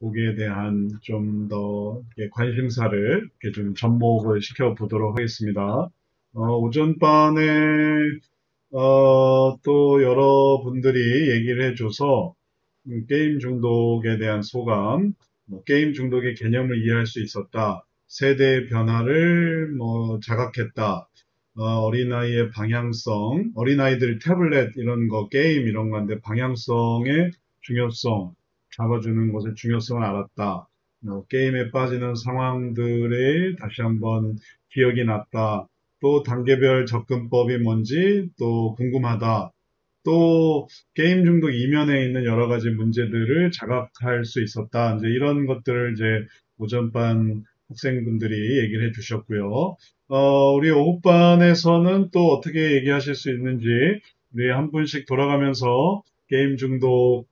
거기에 대한 좀 더 관심사를 이렇게 좀 접목을 시켜보도록 하겠습니다. 오전반에 또 여러분들이 얘기를 해줘서 게임 중독에 대한 소감, 게임 중독의 개념을 이해할 수 있었다, 세대의 변화를 자각했다, 어린아이의 방향성, 어린아이들 태블릿 이런 거, 게임 이런 건데 방향성의 중요성, 잡아주는 것의 중요성을 알았다. 게임에 빠지는 상황들에 다시 한번 기억이 났다. 또 단계별 접근법이 뭔지 또 궁금하다. 또 게임 중독 이면에 있는 여러 가지 문제들을 자각할 수 있었다. 이제 이런 것들을 이제 오전반 학생분들이 얘기를 해주셨고요. 우리 오후반에서는 또 어떻게 얘기하실 수 있는지 우리 한 분씩 돌아가면서 게임 중독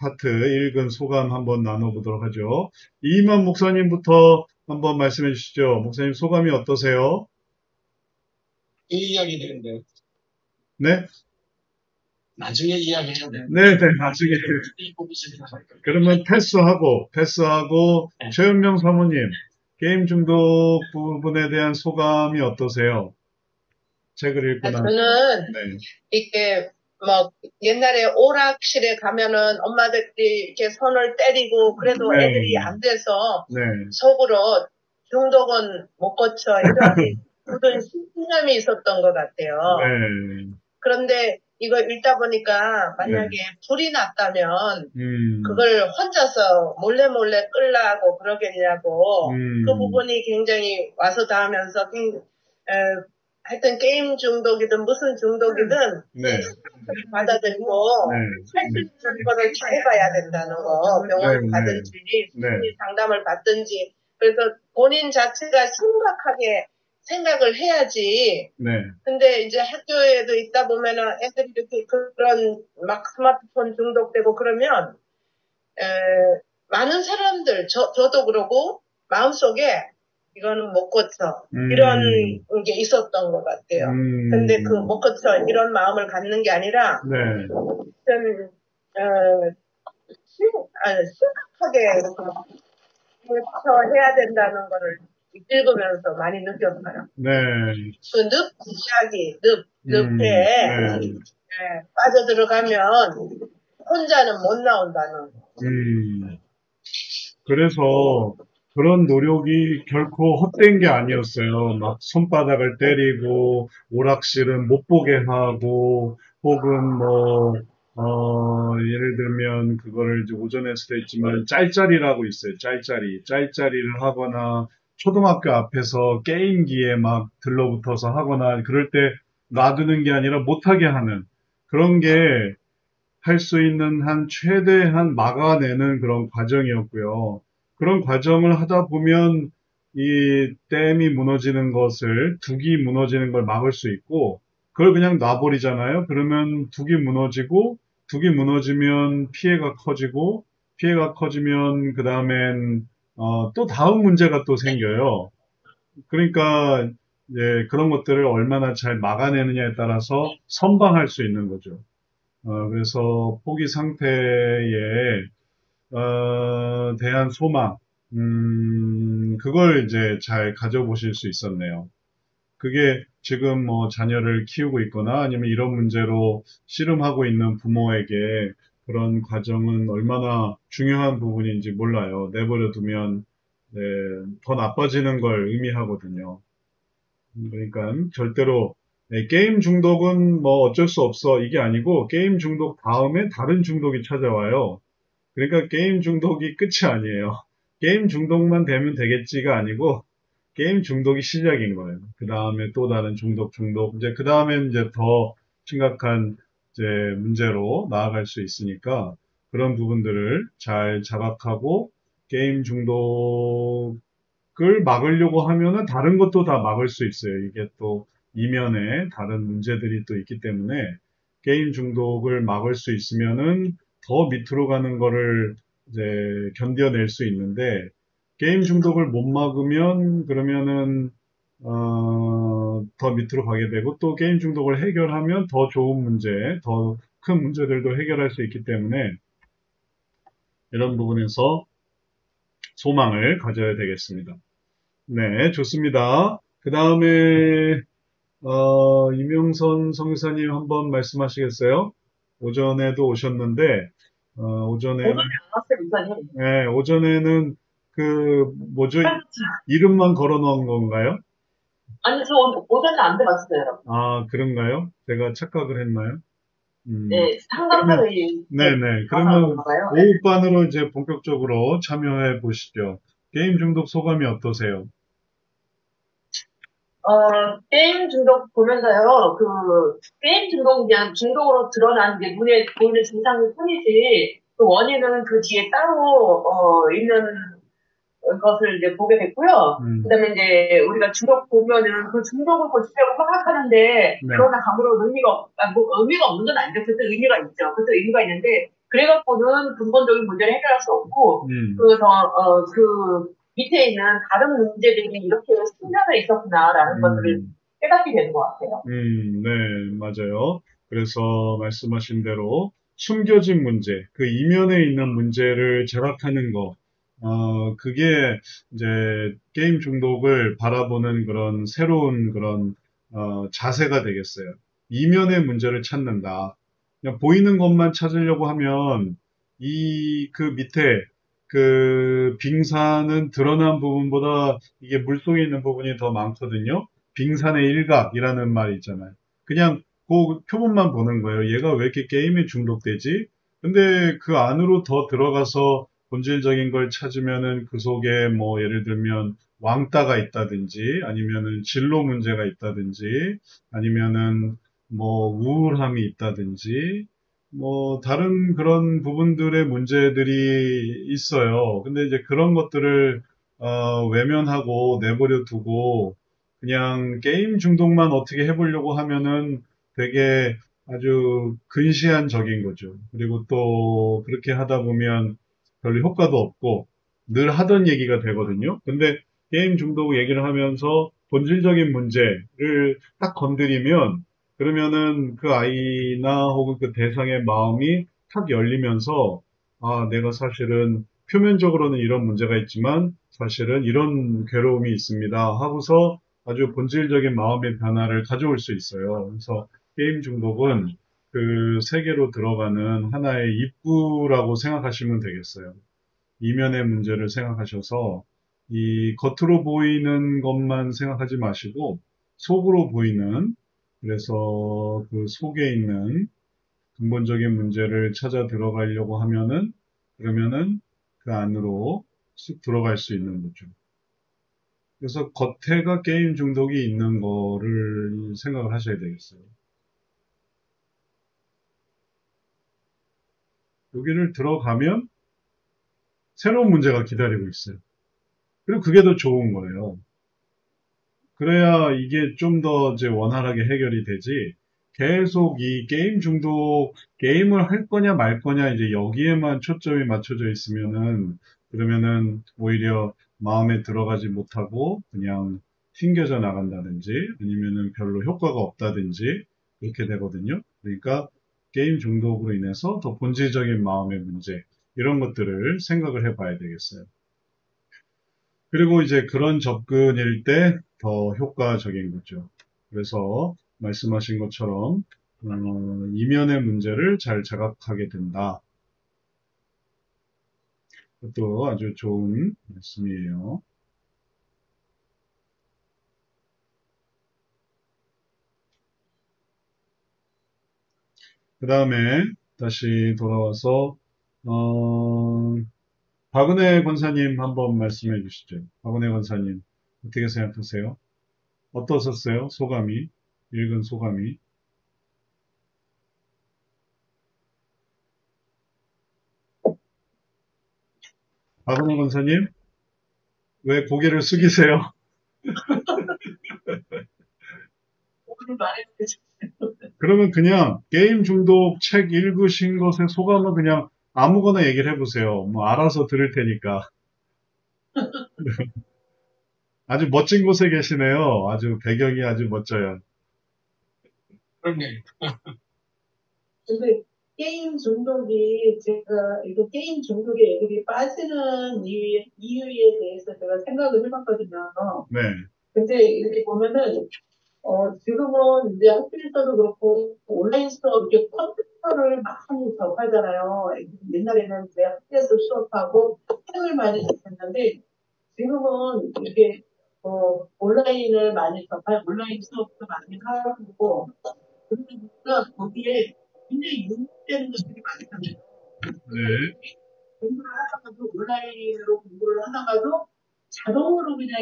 파트 읽은 소감 한번 나눠보도록 하죠. 이만 목사님부터 한번 말씀해 주시죠. 목사님 소감이 어떠세요? 이 이야기 되는데 네? 나중에 이야기해야 돼. 네, 네, 나중에. 그러면 패스하고, 네. 최은명 사모님, 게임 중독 부분에 대한 소감이 어떠세요? 책을 읽고 나서. 저는 네, 이렇게 뭐 옛날에 오락실에 가면은 엄마들이 이렇게 손을 때리고 그래도 네, 애들이 안 돼서 네, 속으로 중독은 못 고쳐 이런 굳은 신념이 있었던 것 같아요. 네, 그런데 이거 읽다 보니까 만약에 네. 불이 났다면 그걸 혼자서 몰래 끌라고 그러겠냐고 그 부분이 굉장히 와서 닿으면서 하여튼 게임 중독이든 무슨 중독이든 네, 받아들이고 네, 할 수 있는 거를 다 해봐야 된다는 거 병원 네, 가든지 네, 심리 상담을 받든지 그래서 본인 자체가 심각하게 생각을 해야지. 네, 근데 이제 학교에도 있다 보면은 애들이 이렇게 그런 막 스마트폰 중독되고 그러면 에, 많은 사람들 저도 그러고 마음속에 이거는 못 고쳐 이런 게 있었던 것 같아요. 근데 그 못 고쳐 이런 마음을 갖는 게 아니라 네, 좀 심각하게 고쳐해야 된다는 거를 읽으면서 많이 느꼈어요. 네, 그 이야기, 늪에 네, 빠져들어가면 혼자는 못 나온다는 거. 그래서 그런 노력이 결코 헛된 게 아니었어요. 막 손바닥을 때리고, 오락실은 못 보게 하고, 혹은 예를 들면, 그거를 이제 오전에서도 했지만, 짤짤이라고 있어요. 짤짤이. 짤짤이를 하거나, 초등학교 앞에서 게임기에 막 들러붙어서 하거나, 그럴 때 놔두는 게 아니라 못하게 하는, 그런 게 할 수 있는 한 최대한 막아내는 그런 과정이었고요. 그런 과정을 하다 보면 이 댐이 무너지는 것을, 둑이 무너지는 걸 막을 수 있고, 그걸 그냥 놔버리잖아요. 그러면 둑이 무너지고, 둑이 무너지면 피해가 커지고, 피해가 커지면 그 다음엔 또 다음 문제가 또 생겨요. 그러니까 이제 그런 것들을 얼마나 잘 막아내느냐에 따라서 선방할 수 있는 거죠. 그래서 포기 상태에 대한 소망, 그걸 이제 잘 가져보실 수 있었네요. 그게 지금 뭐 자녀를 키우고 있거나 아니면 이런 문제로 씨름하고 있는 부모에게 그런 과정은 얼마나 중요한 부분인지 몰라요. 내버려 두면 네, 더 나빠지는 걸 의미하거든요. 그러니까 절대로 게임 중독은 뭐 어쩔 수 없어 이게 아니고 게임 중독 다음에 다른 중독이 찾아와요. 그러니까 게임 중독이 끝이 아니에요. 게임 중독만 되면 되겠지가 아니고 게임 중독이 시작인 거예요. 그 다음에 또 다른 중독, 이제 그 다음엔 이제 더 심각한 이제 문제로 나아갈 수 있으니까 그런 부분들을 잘 자각하고 게임 중독 그걸 막으려고 하면은 다른 것도 다 막을 수 있어요. 이게 또 이면에 다른 문제들이 또 있기 때문에 게임 중독을 막을 수 있으면은 더 밑으로 가는 거를 이제 견뎌낼 수 있는데 게임 중독을 못 막으면 그러면은 더 밑으로 가게 되고 또 게임 중독을 해결하면 더 좋은 문제, 더 큰 문제들도 해결할 수 있기 때문에 이런 부분에서 소망을 가져야 되겠습니다. 네, 좋습니다. 그 다음에 이명선 성교사님 한번 말씀하시겠어요? 오전에도 오셨는데 오전에는 오전에 안 왔어요, 목사님. 네, 오전에는 그 뭐죠? 이름만 걸어 놓은 건가요? 아니, 저 오전에 안 들어갔어요. 아, 그런가요? 제가 착각을 했나요? 네, 상담사회의 네네. 그러면 오후반으로 이제 본격적으로 참여해 보시죠. 게임 중독 소감이 어떠세요? 게임 중독 보면서요, 게임 중독이 그냥 중독으로 드러나는 게 눈에 보이는 증상일 뿐이지, 그 원인은 그 뒤에 따로, 있는 것을 이제 보게 됐고요. 그 다음에 이제 우리가 중독 보면은 그 중독을 고치려고 막 하는데, 네. 그러나 아무런 의미가 없는 건 아니죠. 그래도 의미가 있죠. 그래도 의미가 있는데, 그래갖고는 근본적인 문제를 해결할 수 없고, 그래서, 그 밑에 있는 다른 문제들이 이렇게 숨겨져 있었구나라는 것들을 깨닫게 되는 것 같아요. 네, 맞아요. 그래서 말씀하신 대로 숨겨진 문제, 그 이면에 있는 문제를 자각하는 거, 그게 이제 게임 중독을 바라보는 그런 새로운 그런 자세가 되겠어요. 이면의 문제를 찾는다. 그냥 보이는 것만 찾으려고 하면 그 밑에 그 빙산은 드러난 부분보다 이게 물속에 있는 부분이 더 많거든요. 빙산의 일각이라는 말이 있잖아요. 그냥 그 표면만 보는 거예요. 얘가 왜 이렇게 게임에 중독되지? 근데 그 안으로 더 들어가서 본질적인 걸 찾으면은 그 속에 뭐 예를 들면 왕따가 있다든지 아니면은 진로 문제가 있다든지 아니면은 뭐 우울함이 있다든지 뭐 다른 그런 부분들의 문제들이 있어요. 근데 이제 그런 것들을 외면하고 내버려 두고 그냥 게임 중독만 어떻게 해보려고 하면은 되게 아주 근시안적인 거죠. 그리고 또 그렇게 하다 보면 별로 효과도 없고 늘 하던 얘기가 되거든요. 근데 게임 중독 얘기를 하면서 본질적인 문제를 딱 건드리면 그러면은 그 아이나 혹은 그 대상의 마음이 탁 열리면서 아, 내가 사실은 표면적으로는 이런 문제가 있지만 사실은 이런 괴로움이 있습니다 하고서 아주 본질적인 마음의 변화를 가져올 수 있어요. 그래서 게임 중독은 그 세계로 들어가는 하나의 입구라고 생각하시면 되겠어요. 이면의 문제를 생각하셔서 이 겉으로 보이는 것만 생각하지 마시고 속으로 보이는 그래서 그 속에 있는 근본적인 문제를 찾아 들어가려고 하면은 그러면은 그 안으로 쑥 들어갈 수 있는 거죠. 그래서 겉에가 게임 중독이 있는 거를 생각을 하셔야 되겠어요. 여기를 들어가면 새로운 문제가 기다리고 있어요. 그리고 그게 더 좋은 거예요. 그래야 이게 좀 더 이제 원활하게 해결이 되지. 계속 이 게임 중독, 게임을 할 거냐 말 거냐 이제 여기에만 초점이 맞춰져 있으면은 그러면은 오히려 마음에 들어가지 못하고 그냥 튕겨져 나간다든지 아니면은 별로 효과가 없다든지 그렇게 되거든요. 그러니까 게임 중독으로 인해서 더 본질적인 마음의 문제 이런 것들을 생각을 해봐야 되겠어요. 그리고 이제 그런 접근일 때 더 효과적인 거죠. 그래서 말씀하신 것처럼 이면의 문제를 잘 자각하게 된다. 그것도 아주 좋은 말씀이에요. 그 다음에 다시 돌아와서 박은혜 권사님 한번 말씀해 주시죠. 박은혜 권사님 어떻게 생각하세요? 어떠셨어요? 소감이? 읽은 소감이? 박은혜 권사님 왜 고개를 숙이세요? 그러면 그냥 게임 중독 책 읽으신 것의 소감을 그냥 아무거나 얘기를 해보세요. 뭐 알아서 들을 테니까. 아주 멋진 곳에 계시네요. 아주 배경이 아주 멋져요. 그렇네. 근데 게임 중독이 제가 이거 게임 중독에 애들이 빠지는 이유에 대해서 제가 생각을 해봤거든요. 네, 근데 이렇게 보면은 지금은 이제 학교에서도 그렇고 온라인 수업 이렇게 컴퓨터를 많이 접하잖아요. 옛날에는 이제 학교에서 수업하고 책을 많이 접했는데 지금은 이렇게 온라인을 많이 접하고 온라인 수업도 많이 하고 그러니까 거기에 굉장히 유혹되는 것들이 많잖아요. 네, 공부를 하다가도 온라인으로 공부를 하다가도 자동으로 그냥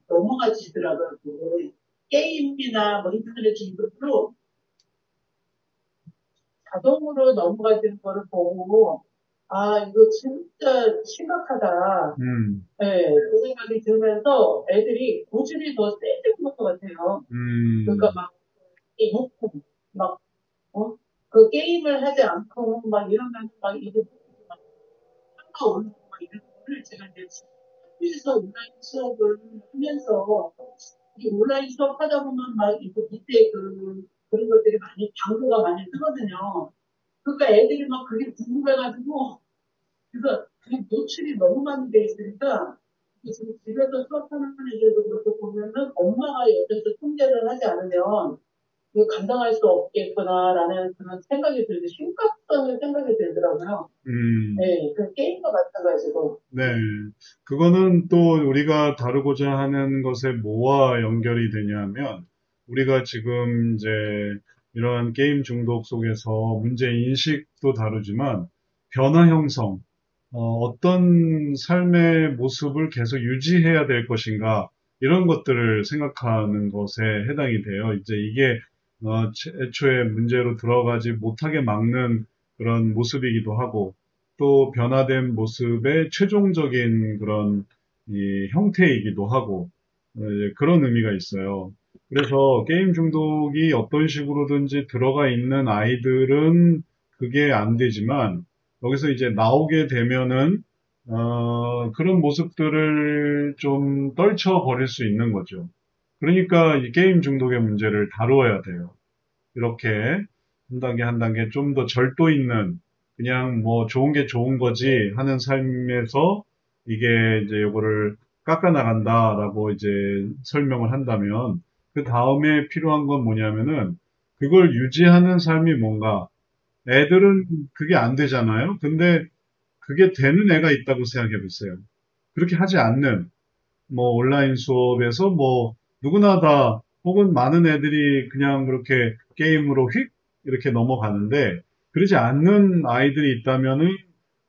넘어가지더라고요. 게임이나 뭐 인터넷 중독으로 자동으로 넘어가지는 거를 보고 아 이거 진짜 심각하다. 네, 그 생각이 들면서 애들이 고집이 더 세지는 것 같아요. 그러니까 막 놓고 막 그 게임을 하지 않고 막 이러면 막 이게 막 올라오고 막 이런 거를 제가 이제 학교에서 온라인 수업을 하면서 이 온라인 수업 하다 보면 막 이거 밑에 그런 것들이 많이 광고가 많이 뜨거든요. 그러니까 애들이 막 그게 궁금해가지고 그래서 그 노출이 너무 많이 돼 있으니까 지금 집에서 수업하는 애들도 그렇고 보면은 엄마가 옆에서 통제를 하지 않으면 이거 감당할 수 없겠구나라는 그런 생각이 들고 심각성의 생각이 들더라고요. 네, 그 게임과 마찬가지고. 네. 그거는 또 우리가 다루고자 하는 것에 뭐와 연결이 되냐면, 우리가 지금 이제 이러한 게임 중독 속에서 문제 인식도 다루지만, 변화 형성, 어떤 삶의 모습을 계속 유지해야 될 것인가, 이런 것들을 생각하는 것에 해당이 돼요. 이제 이게, 애초에 문제로 들어가지 못하게 막는 그런 모습이기도 하고, 또 변화된 모습의 최종적인 그런 이 형태이기도 하고, 이제 그런 의미가 있어요. 그래서 게임 중독이 어떤 식으로든지 들어가 있는 아이들은 그게 안 되지만, 여기서 이제 나오게 되면은 그런 모습들을 좀 떨쳐버릴 수 있는 거죠. 그러니까 이 게임 중독의 문제를 다루어야 돼요. 이렇게 한 단계 한 단계 좀 더 절도 있는 그냥 뭐 좋은 게 좋은 거지 하는 삶에서 이게 이제 요거를 깎아 나간다라고 이제 설명을 한다면 그 다음에 필요한 건 뭐냐면은 그걸 유지하는 삶이 뭔가 애들은 그게 안 되잖아요. 근데 그게 되는 애가 있다고 생각해 보세요. 그렇게 하지 않는 뭐 온라인 수업에서 뭐 누구나 다 혹은 많은 애들이 그냥 그렇게 게임으로 휙 이렇게 넘어가는데 그러지 않는 아이들이 있다면은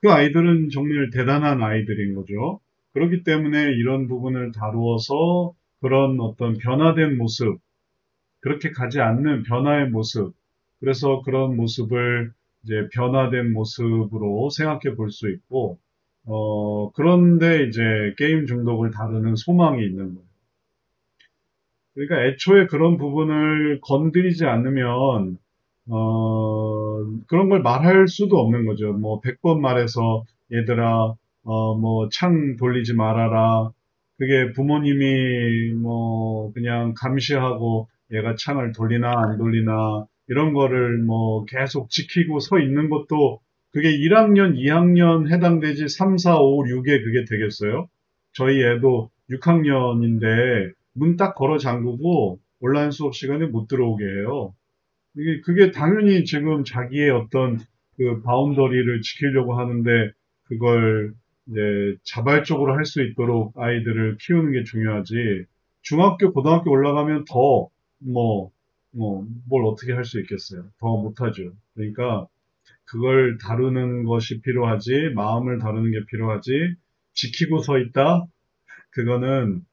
그 아이들은 정말 대단한 아이들인 거죠. 그렇기 때문에 이런 부분을 다루어서 그런 어떤 변화된 모습, 그렇게 가지 않는 변화의 모습, 그래서 그런 모습을 이제 변화된 모습으로 생각해 볼 수 있고, 그런데 이제 게임 중독을 다루는 소망이 있는 거예요. 그러니까 애초에 그런 부분을 건드리지 않으면, 그런 걸 말할 수도 없는 거죠. 뭐, 100번 말해서, 얘들아, 뭐, 창 돌리지 말아라. 그게 부모님이 뭐, 그냥 감시하고 얘가 창을 돌리나 안 돌리나, 이런 거를 뭐, 계속 지키고 서 있는 것도 그게 1학년, 2학년 해당되지 3, 4, 5, 6에 그게 되겠어요? 저희 애도 6학년인데, 문 딱 걸어 잠그고 온라인 수업 시간에 못 들어오게 해요. 그게 당연히 지금 자기의 어떤 그 바운더리를 지키려고 하는데 그걸 이제 자발적으로 할 수 있도록 아이들을 키우는 게 중요하지. 중학교, 고등학교 올라가면 더 뭘 어떻게 할 수 있겠어요. 더 못하죠. 그러니까 그걸 다루는 것이 필요하지, 마음을 다루는 게 필요하지, 지키고 서 있다? 그거는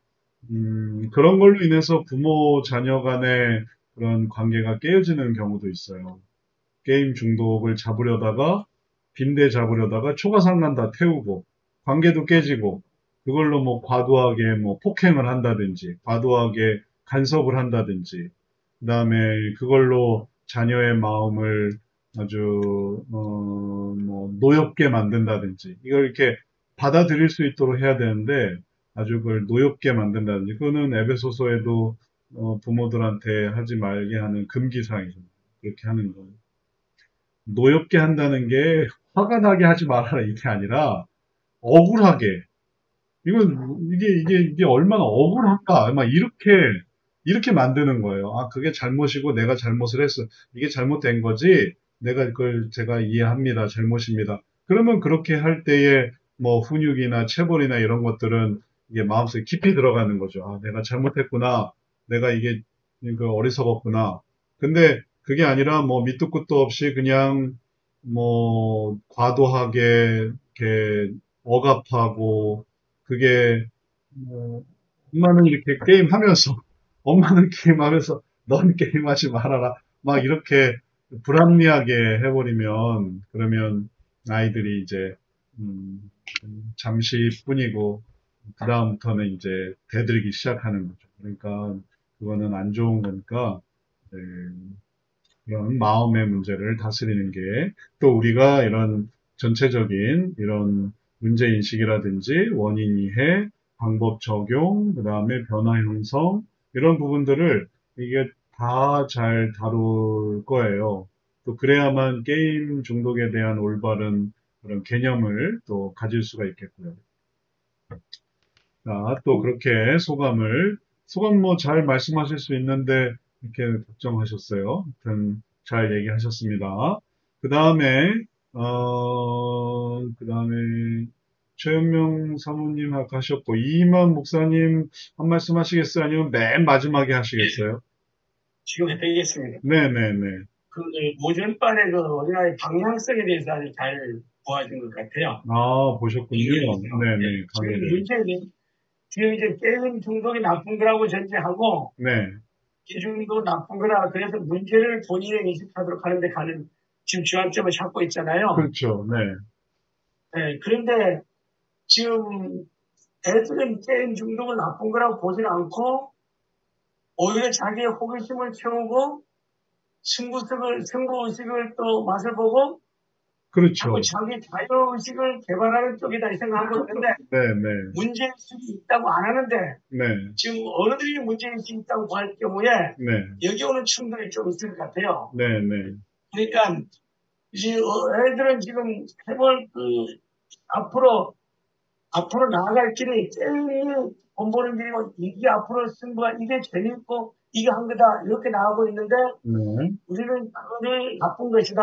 그런 걸로 인해서 부모 자녀 간의 그런 관계가 깨어지는 경우도 있어요. 게임 중독을 잡으려다가, 빈대 잡으려다가 초가상간 다 태우고, 관계도 깨지고, 그걸로 뭐 과도하게 뭐 폭행을 한다든지, 과도하게 간섭을 한다든지, 그 다음에 그걸로 자녀의 마음을 아주, 뭐, 노엽게 만든다든지, 이걸 이렇게 받아들일 수 있도록 해야 되는데, 아주 그걸 노엽게 만든다든지, 그거는 에베소서에도 부모들한테 하지 말게 하는 금기사항이죠. 그렇게 하는 거. 노엽게 한다는 게 화가 나게 하지 말아라 이게 아니라 억울하게 이게 얼마나 억울한가 막 이렇게 만드는 거예요. 아 그게 잘못이고 내가 잘못을 했어. 이게 잘못된 거지. 내가 그걸 제가 이해합니다. 잘못입니다. 그러면 그렇게 할 때에 뭐 훈육이나 체벌이나 이런 것들은 이게 마음속에 깊이 들어가는 거죠. 아 내가 잘못했구나. 내가 이게 어리석었구나. 근데 그게 아니라 뭐 밑도 끝도 없이 그냥 뭐 과도하게 이렇게 억압하고 그게 뭐 엄마는 이렇게 게임하면서 엄마는 게임하면서 넌 게임하지 말아라 막 이렇게 불합리하게 해버리면 그러면 아이들이 이제 음, 잠시뿐이고 그 다음부터는 이제 대들기 시작하는 거죠. 그러니까 그거는 안 좋은 거니까 네, 이런 마음의 문제를 다스리는 게 또 우리가 이런 전체적인 이런 문제 인식이라든지 원인 이해, 방법 적용, 그 다음에 변화 형성 이런 부분들을 이게 다 잘 다룰 거예요. 또 그래야만 게임 중독에 대한 올바른 그런 개념을 또 가질 수가 있겠고요. 자, 또 그렇게 소감 뭐 잘 말씀하실 수 있는데, 이렇게 걱정하셨어요. 하여튼 잘 얘기하셨습니다. 그 다음에, 그 다음에, 최현명 사모님 하셨고, 이만 목사님 한 말씀 하시겠어요? 아니면 맨 마지막에 하시겠어요? 지금 해드리겠습니다. 네네네. 그 모전반의 그 어린아이 방향성에 대해서 아주 잘 보여준 것 같아요. 아, 보셨군요. 네네, 지금 강의를. 문제는 지금 이제 게임 중독이 나쁜 거라고 전제하고 네, 기중도 나쁜 거라 그래서 문제를 본인이 인식하도록 하는데 가는 지금 주안점을 찾고 있잖아요. 그렇죠. 네, 네, 그런데 지금 애들은 게임 중독은 나쁜 거라고 보지는 않고 오히려 자기의 호기심을 채우고 승부의식을 또 맛을 보고 그렇죠. 자꾸 자기 자유의식을 개발하는 쪽이다 이 생각하고 있는데 네네, 문제의식이 있다고 안 하는데 네, 지금 어른들이 문제의식이 있다고 할 경우에 네, 여기 오는 충돌이 좀 있을 것 같아요. 네네. 그러니까 이제 애들은 지금 해볼 앞으로 나아갈 길이 제일 본보는 길이고 이게 앞으로 승부가 이게 재밌고 이게 한 거다 이렇게 나가고 있는데 네. 우리는 그거를 나쁜 것이다.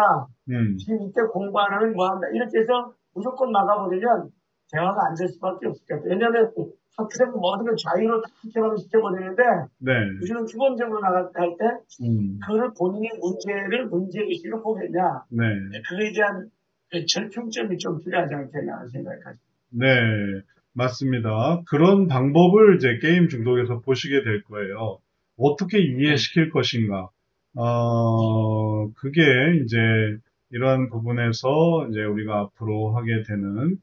지금 이때 공부 안 하면 뭐 한다. 이렇게 해서 무조건 막아버리면 대화가 안 될 수밖에 없을 것 같아요. 왜냐하면 학생 모든 걸 자유로 다 개방을 시켜버리는데 네. 우리는 규범적으로 나갈 때 음, 그거를 본인이 문제의식으로 보겠냐. 네. 그거에 대한 절충점이 좀 필요하지 않겠나 생각합니다. 네. 맞습니다. 그런 방법을 이제 게임 중독에서 보시게 될 거예요. 어떻게 이해시킬 것인가. 그게 이제 이러한 부분에서 이제 우리가 앞으로 하게 되는,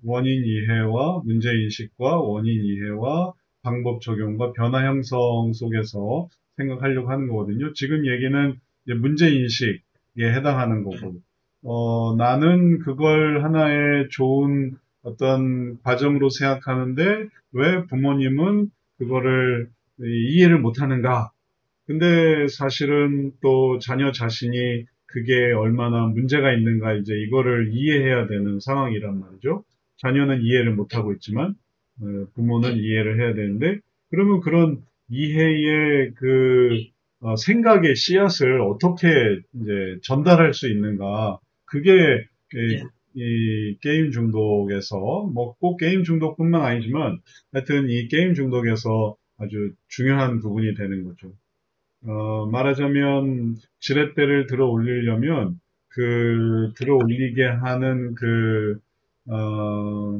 원인 이해와 문제인식과 원인 이해와 방법 적용과 변화 형성 속에서 생각하려고 하는 거거든요. 지금 얘기는 이제 문제인식에 해당하는 거고, 나는 그걸 하나의 좋은 어떤 과정으로 생각하는데 왜 부모님은 그거를 이해를 못하는가? 근데 사실은 또 자녀 자신이 그게 얼마나 문제가 있는가 이제 이거를 이해해야 되는 상황이란 말이죠. 자녀는 이해를 못하고 있지만 부모는 이해를 해야 되는데 그러면 그런 이해의 생각의 씨앗을 어떻게 이제 전달할 수 있는가? 그게 이 게임 중독에서 뭐 꼭 게임 중독뿐만 아니지만 하여튼 이 게임 중독에서 아주 중요한 부분이 되는 거죠. 말하자면 지렛대를 들어 올리려면 들어 올리게 하는 어,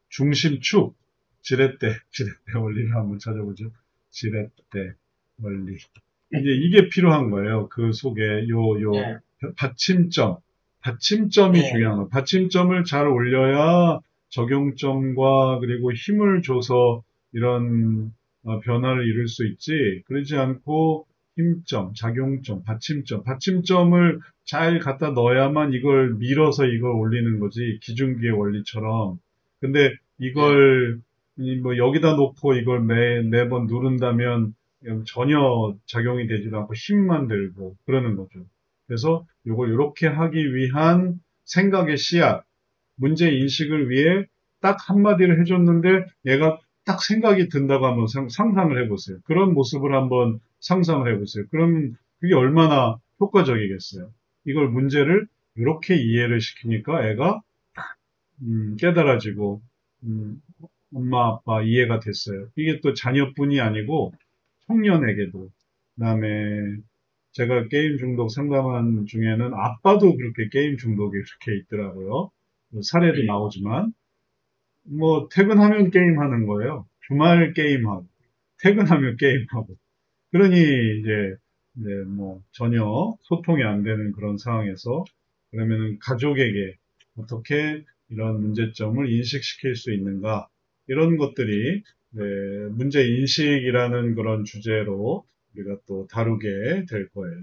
중심축 지렛대 원리를 한번 찾아보죠. 지렛대 원리. 이게 필요한 거예요. 그 속에 네. 받침점이 네. 중요한 거예요. 받침점을 잘 올려야 적용점과 그리고 힘을 줘서 이런 변화를 이룰 수 있지. 그러지 않고 힘점, 작용점, 받침점을 잘 갖다 넣어야만 이걸 밀어서 이걸 올리는 거지. 기중기의 원리처럼. 근데 이걸 뭐 여기다 놓고 이걸 매번 누른다면 전혀 작용이 되지도 않고 힘만 들고 그러는 거죠. 그래서 이걸 이렇게 하기 위한 생각의 씨앗, 문제 인식을 위해 딱 한마디를 해줬는데 얘가 딱 생각이 든다고 한번 상상을 해보세요. 그런 모습을 한번 상상을 해보세요. 그럼 그게 얼마나 효과적이겠어요. 이걸 문제를 이렇게 이해를 시키니까 애가 깨달아지고 엄마 아빠 이해가 됐어요. 이게 또 자녀뿐이 아니고 청년에게도 그다음에 제가 게임 중독 상담한 중에는 아빠도 그렇게 게임 중독이 이렇게 있더라고요. 사례도 나오지만 뭐 퇴근하면 게임하는 거예요. 주말 게임하고 퇴근하면 게임하고 그러니 이제 뭐 전혀 소통이 안 되는 그런 상황에서 그러면은 가족에게 어떻게 이런 문제점을 인식시킬 수 있는가 이런 것들이 네, 문제 인식이라는 그런 주제로 우리가 또 다루게 될 거예요.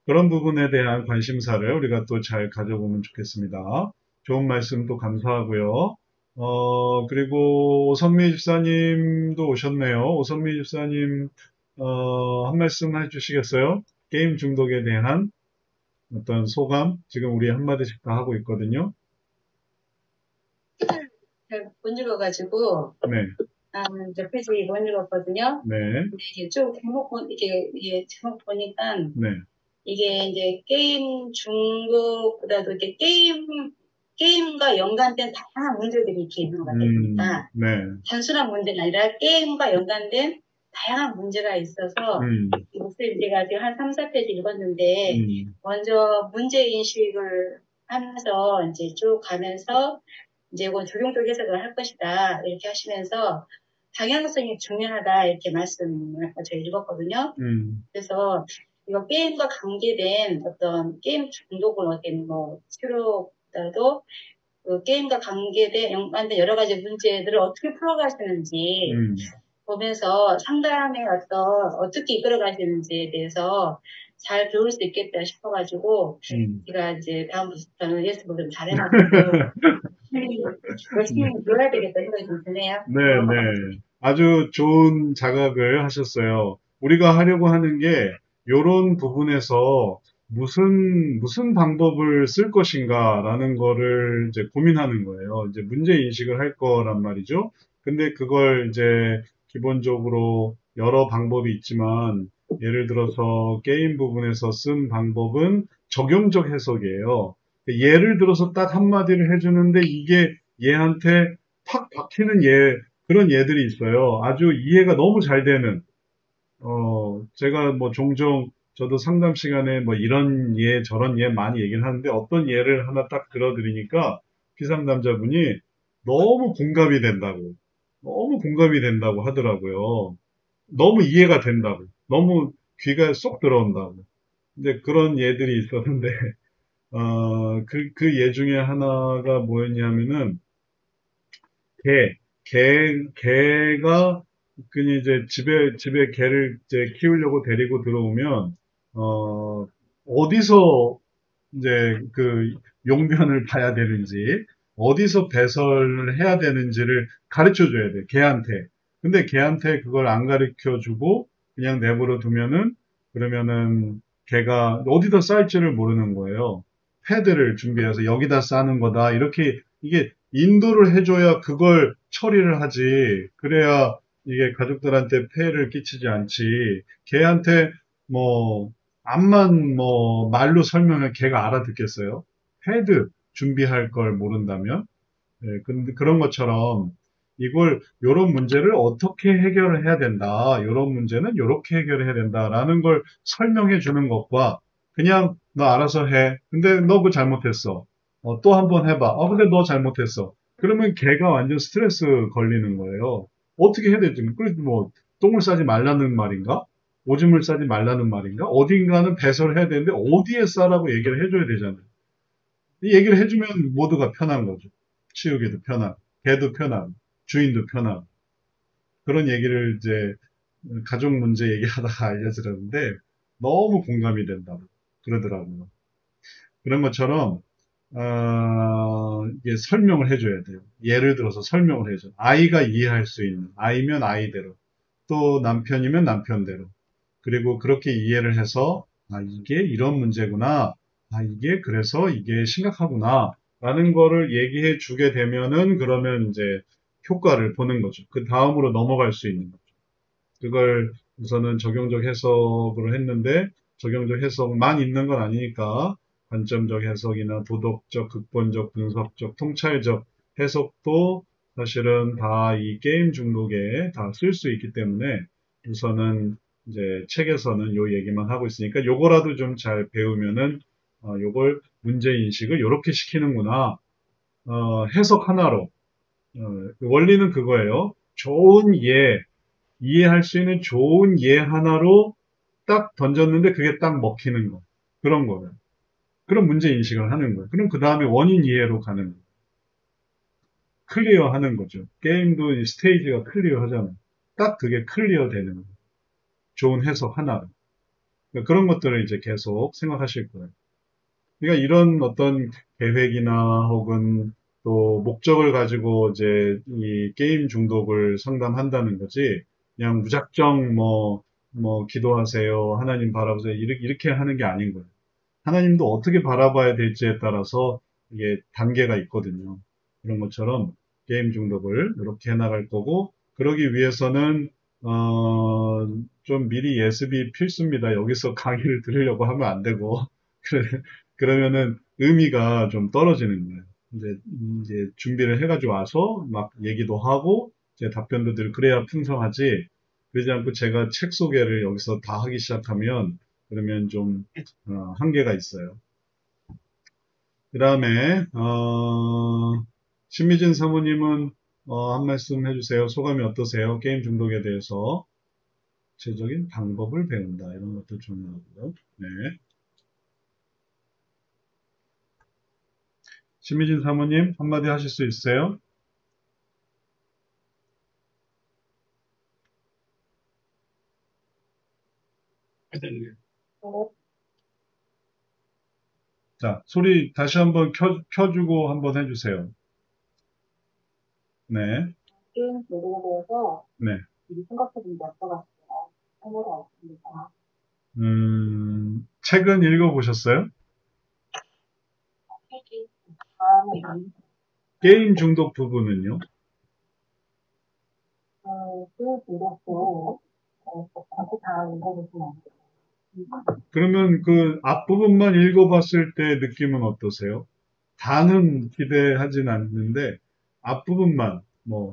그런 부분에 대한 관심사를 우리가 또 잘 가져보면 좋겠습니다. 좋은 말씀 또 감사하고요. 그리고 오선미 집사님도 오셨네요. 오선미 집사님, 한 말씀 해주시겠어요? 게임 중독에 대한 어떤 소감? 지금 우리 한마디씩 다 하고 있거든요. 잘 못 읽어가지고, 네, 저 페이지 못 읽었거든요. 네, 근데 이게 쭉 이게 제목 보니까, 네, 이게 이제 게임 중독보다도 이렇게 게임과 연관된 다양한 문제들이 이렇게 있는 것 같습니다. 네, 단순한 문제가 아니라 게임과 연관된 다양한 문제가 있어서, 이 목소리 제가 지금 한 3, 4페이지 읽었는데, 먼저 문제인식을 하면서 이제 쭉 가면서, 이제 이건 조경적 해석을 할 것이다. 이렇게 하시면서, 방향성이 중요하다. 이렇게 말씀을 제가 읽었거든요. 그래서, 이거 게임과 관계된 어떤 게임 중독을 어떤 뭐, 치료보다도 그 게임과 관계된 연관된 여러 가지 문제들을 어떻게 풀어가시는지 보면서 상담의 어떻게 이끌어가시는지에 대해서 잘 배울 수 있겠다 싶어가지고 제가 이제 다음부터는 예습을 좀 잘해놔서 열심히 놀아야 되겠다 생각이 좀 드네요. 네. 아주 좋은 자각을 하셨어요. 우리가 하려고 하는 게 요런 부분에서 무슨 방법을 쓸 것인가라는 거를 이제 고민하는 거예요. 이제 문제 인식을 할 거란 말이죠. 근데 그걸 이제 기본적으로 여러 방법이 있지만 예를 들어서 게임 부분에서 쓴 방법은 적용적 해석이에요. 예를 들어서 딱 한마디를 해주는데 이게 얘한테 팍 박히는 그런 예들이 있어요. 아주 이해가 너무 잘 되는, 제가 뭐 종종 저도 상담 시간에 뭐 이런 예, 저런 예 많이 얘기를 하는데 어떤 예를 하나 딱 들어드리니까 피상담자분이 너무 공감이 된다고 하더라고요. 너무 이해가 된다고. 너무 귀가 쏙 들어온다고. 근데 그런 예들이 있었는데, 그 예 중에 하나가 뭐였냐면은, 개가, 그니 이제 집에 개를 이제 키우려고 데리고 들어오면, 어디서 이제 그 용변을 봐야 되는지, 어디서 배설을 해야 되는지를 가르쳐 줘야 돼, 개한테. 근데 개한테 그걸 안 가르쳐 주고, 그냥 내버려 두면은, 그러면은 개가 어디다 쌀지를 모르는 거예요. 패드를 준비해서 여기다 싸는 거다. 이렇게, 이게 인도를 해줘야 그걸 처리를 하지. 그래야 이게 가족들한테 폐해를 끼치지 않지. 걔한테 뭐 암만 뭐 말로 설명을 걔가 알아듣겠어요? 패드 준비할 걸 모른다면? 네, 근데 그런 것처럼 요런 문제를 어떻게 해결을 해야 된다. 요런 문제는 요렇게 해결을 해야 된다라는 걸 설명해 주는 것과 그냥 너 알아서 해. 근데 너 그거 잘못했어. 또 한 번 해봐. 근데 너 잘못했어. 그러면 걔가 완전 스트레스 걸리는 거예요. 어떻게 해야 되지? 그래도 뭐 똥을 싸지 말라는 말인가? 오줌을 싸지 말라는 말인가? 어딘가는 배설을 해야 되는데 어디에 싸라고 얘기를 해줘야 되잖아요. 이 얘기를 해주면 모두가 편한 거죠. 치우기도 편하고, 개도 편하고, 주인도 편하고. 그런 얘기를 이제 가족 문제 얘기하다가 알려드렸는데 너무 공감이 된다고 그러더라고요. 그런 것처럼 이게 설명을 해줘야 돼요. 예를 들어서 설명을 해줘. 아이가 이해할 수 있는 아이면 아이대로. 또 남편이면 남편대로. 그리고 그렇게 이해를 해서, 아, 이게 이런 문제구나. 아, 이게 그래서 이게 심각하구나. 라는 거를 얘기해 주게 되면은 그러면 이제 효과를 보는 거죠. 그 다음으로 넘어갈 수 있는 거죠. 그걸 우선은 적용적 해석으로 했는데 적용적 해석만 있는 건 아니니까 관점적 해석이나 도덕적, 극본적, 분석적, 통찰적 해석도 사실은 다 이 게임 중독에 다 쓸 수 있기 때문에 우선은 이제 책에서는 요 얘기만 하고 있으니까 요거라도 좀 잘 배우면은 요걸 문제인식을 요렇게 시키는구나. 해석 하나로. 원리는 그거예요. 좋은 이해할 수 있는 좋은 예 하나로 딱 던졌는데 그게 딱 먹히는 거. 그런 거예요. 그런 문제 인식을 하는 거예요. 그럼 그 다음에 원인 이해로 가는 거예요. 클리어 하는 거죠. 게임도 이 스테이지가 클리어 하잖아요. 딱 그게 클리어 되는 거예요. 좋은 해석 하나로. 그러니까 그런 것들을 이제 계속 생각하실 거예요. 그러니까 이런 어떤 계획이나 혹은 또 목적을 가지고 이제 이 게임 중독을 상담한다는 거지, 그냥 무작정 기도하세요. 하나님 바라보세요. 이렇게 하는 게 아닌 거예요. 하나님도 어떻게 바라봐야 될지에 따라서 이게 단계가 있거든요. 그런 것처럼 게임 중독을 이렇게 해나갈 거고, 그러기 위해서는, 좀 미리 예습이 필수입니다. 여기서 강의를 들으려고 하면 안 되고, 그러면은 의미가 좀 떨어지는 거예요. 이제 준비를 해가지고 와서 막 얘기도 하고, 제 답변도 들 그래야 풍성하지, 그러지 않고 제가 책 소개를 여기서 다 하기 시작하면, 그러면 좀, 한계가 있어요. 그 다음에, 신미진 사모님은, 한 말씀 해주세요. 소감이 어떠세요? 게임 중독에 대해서. 구체적인 방법을 배운다. 이런 것도 중요하고요. 네. 신미진 사모님, 한마디 하실 수 있어요? 자, 소리 다시 한번 켜주고 한번 해주세요. 네. 게임 중독에 대해서 네. 미리 생각해본 게 없어가지고 생각을 없습니다. 책은 읽어보셨어요? 게임 중독 부분은요? 게임 중독도 전체 다 읽어보시면 안 돼요. 그러면 그 앞부분만 읽어봤을 때 느낌은 어떠세요? 다는 기대하진 않는데 앞부분만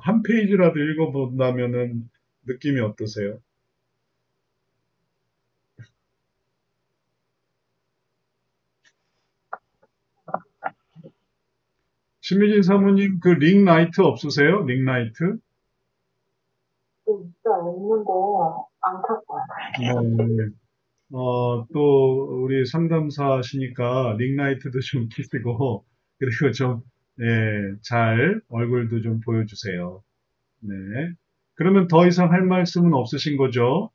한 페이지라도 읽어본다면은 느낌이 어떠세요? 신미진 사모님 그 링라이트 없으세요? 링라이트? 진짜 있는데 안 탔어요. 네. 또 우리 상담사시니까 링라이트도 좀 끼시고 그리고 좀 잘 얼굴도 좀 보여주세요. 네. 그러면 더 이상 할 말씀은 없으신 거죠?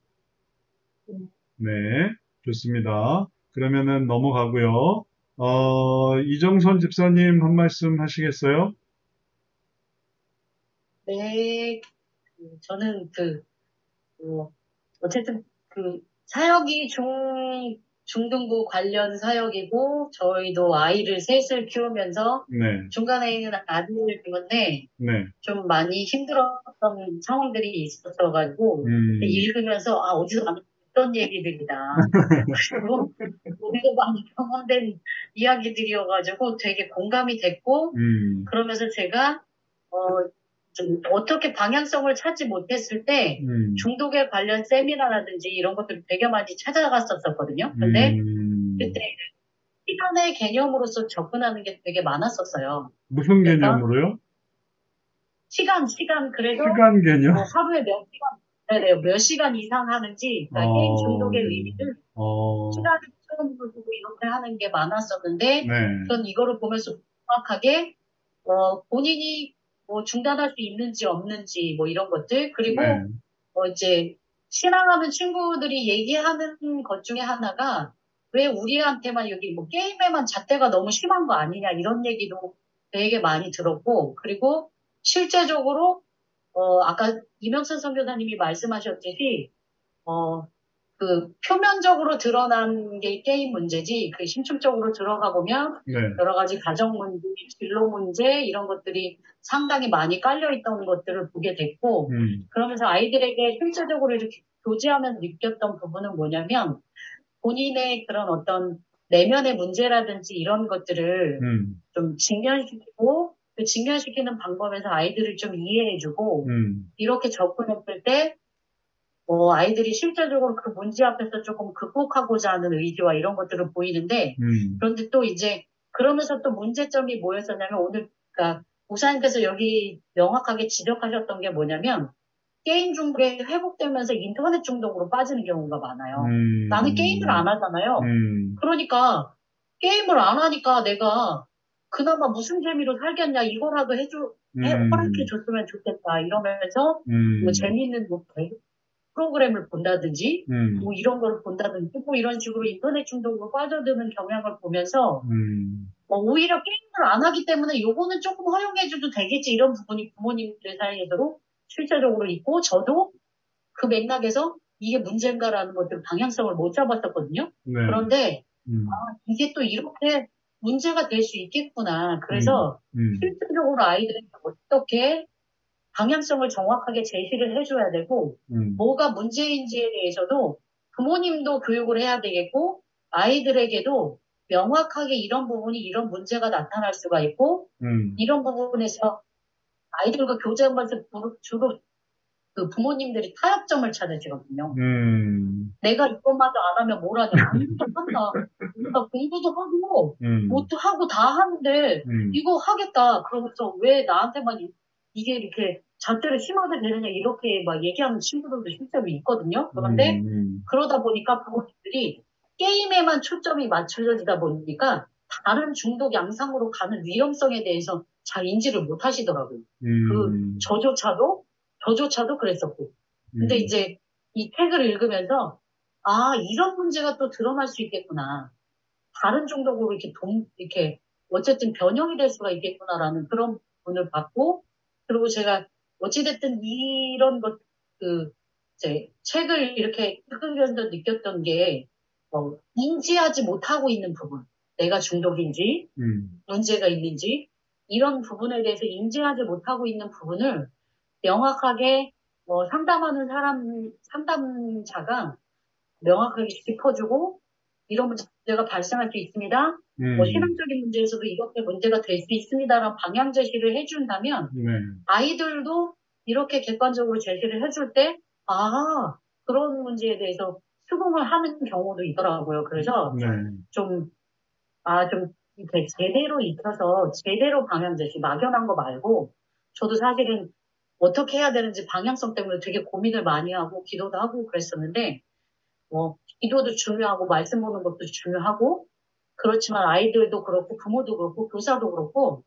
네. 좋습니다. 그러면은 넘어가고요. 이정선 집사님 한 말씀 하시겠어요? 네, 저는 어쨌든 사역이 중등부 관련 사역이고, 저희도 아이를 셋을 키우면서 네. 중간에 있는 아들 때문에 네. 좀 많이 힘들었던 상황들이 있었어가지고, 읽으면서, 어디서 많이 듣던 얘기들이다. 그리고 우리도 많이 경험된 이야기들이어가지고 되게 공감이 됐고, 그러면서 제가, 좀 어떻게 방향성을 찾지 못했을 때 중독에 관련 세미나라든지 이런 것들을 되게 많이 찾아갔었거든요. 근데 그때 시간의 개념으로서 접근하는 게 되게 많았었어요. 무슨 개념으로요? 시간 그래도 시간 개념? 하루에 몇 시간 이상 하는지, 그러니까 게임 중독의 의미를 시간을 처음으로 두고 이렇게 하는 게 많았었는데, 네. 전 이거를 보면서 정확하게 본인이 중단할 수 있는지 없는지 이런 것들, 그리고 네. 이제 신앙하는 친구들이 얘기하는 것 중에 하나가 왜 우리한테만 여기 게임에만 잣대가 너무 심한 거 아니냐 이런 얘기도 되게 많이 들었고, 그리고 실제적으로 아까 이명선 선교사님이 말씀하셨듯이, 표면적으로 드러난 게 게임 문제지, 심층적으로 들어가 보면, 네. 여러 가지 가정 문제, 진로 문제, 이런 것들이 상당히 많이 깔려있던 것들을 보게 됐고, 그러면서 아이들에게 실제적으로 이렇게 교제하면서 느꼈던 부분은 뭐냐면, 본인의 그런 어떤 내면의 문제라든지 이런 것들을 좀 직면시키고, 그 직면시키는 방법에서 아이들을 좀 이해해주고, 이렇게 접근했을 때, 아이들이 실제적으로 그 문제 앞에서 조금 극복하고자 하는 의지와 이런 것들을 보이는데, 그런데 또 이제, 그러면서 또 문제점이 뭐였었냐면, 오늘, 그러니까, 목사님께서 여기 명확하게 지적하셨던 게 뭐냐면, 게임 중독에 회복되면서 인터넷 중독으로 빠지는 경우가 많아요. 나는 게임을 안 하잖아요. 그러니까, 게임을 안 하니까 내가 그나마 무슨 재미로 살겠냐, 이거라도 허락해줬으면 좋겠다, 이러면서, 뭐 재미있는 프로그램을 본다든지, 뭐 이런 걸 본다든지, 뭐 이런 식으로 인터넷 중독으로 빠져드는 경향을 보면서, 오히려 게임을 안 하기 때문에 요거는 조금 허용해줘도 되겠지, 이런 부분이 부모님들 사이에서도 실제적으로 있고, 저도 그 맥락에서 이게 문제인가라는 것들 방향성을 못 잡았었거든요. 네. 그런데, 이게 또 이렇게 문제가 될 수 있겠구나. 그래서 실질적으로 아이들에게 어떻게 방향성을 정확하게 제시를 해줘야 되고, 뭐가 문제인지에 대해서도 부모님도 교육을 해야 되겠고, 아이들에게도 명확하게 이런 부분이 이런 문제가 나타날 수가 있고, 이런 부분에서 아이들과 교제하면서 주로 그 부모님들이 타협점을 찾으시거든요. 내가 이것마저 안 하면 뭘 하냐. 공부도 한다. 그러니까 공부도 하고, 뭐도 하고 다 하는데, 이거 하겠다. 그러면서 왜 나한테만 이게 이렇게 잣대를 심하게 되느냐, 이렇게 막 얘기하는 친구들도 실제로 있거든요. 그런데, 그러다 보니까 부모님들이 게임에만 초점이 맞춰지다 보니까, 다른 중독 양상으로 가는 위험성에 대해서 잘 인지를 못 하시더라고요. 저조차도 그랬었고. 근데 이제 이 책을 읽으면서, 이런 문제가 또 드러날 수 있겠구나. 다른 중독으로 이렇게, 어쨌든 변형이 될 수가 있겠구나라는 그런 부분을 봤고, 그리고 제가 어찌됐든 이런 이제 책을 이렇게 읽으면서 느꼈던 게, 인지하지 못하고 있는 부분. 내가 중독인지, 문제가 있는지, 이런 부분에 대해서 인지하지 못하고 있는 부분을 명확하게 상담자가 명확하게 짚어주고 이런 문제가 발생할 수 있습니다. 신앙적인 문제에서도 이렇게 문제가 될 수 있습니다라는 방향 제시를 해준다면 아이들도 이렇게 객관적으로 제시를 해줄 때 그런 문제에 대해서 수긍을 하는 경우도 있더라고요. 그래서 좀 이렇게 제대로 익혀서 제대로 방향 제시, 막연한 거 말고 저도 사실은 어떻게 해야 되는지 방향성 때문에 되게 고민을 많이 하고 기도도 하고 그랬었는데 기도도 중요하고 말씀 보는 것도 중요하고 그렇지만 아이들도 그렇고 부모도 그렇고 교사도 그렇고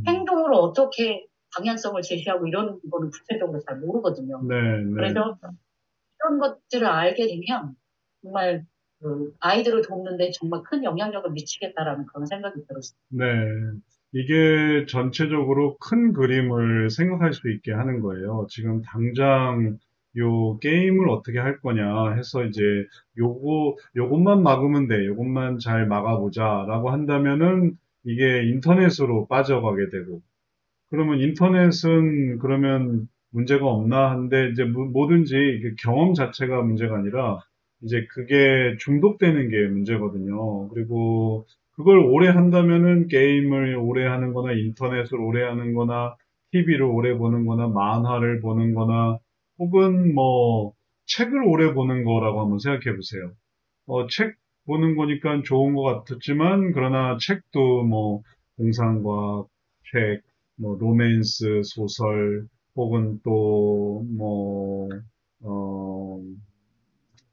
행동으로 어떻게 방향성을 제시하고 이런 거는 구체적으로 잘 모르거든요. 그래서 이런 것들을 알게 되면 정말 아이들을 돕는데 정말 큰 영향력을 미치겠다라는 그런 생각이 들었어요. 네. 이게 전체적으로 큰 그림을 생각할 수 있게 하는 거예요. 지금 당장 요 게임을 어떻게 할 거냐 해서 이제 요것만 막으면 돼. 요것만 잘 막아보자 라고 한다면은 이게 인터넷으로 빠져가게 되고 그러면 인터넷은 그러면 문제가 없나 한데 이제 뭐든지 경험 자체가 문제가 아니라 이제 그게 중독되는 게 문제거든요. 그리고 그걸 오래 한다면은 게임을 오래 하는 거나 인터넷을 오래 하는 거나 TV를 오래 보는 거나 만화를 보는 거나 혹은 뭐 책을 오래 보는 거라고 한번 생각해 보세요. 책 보는 거니까 좋은 것 같았지만 그러나 책도 뭐 공상과학 책, 뭐 로맨스 소설 혹은 또 뭐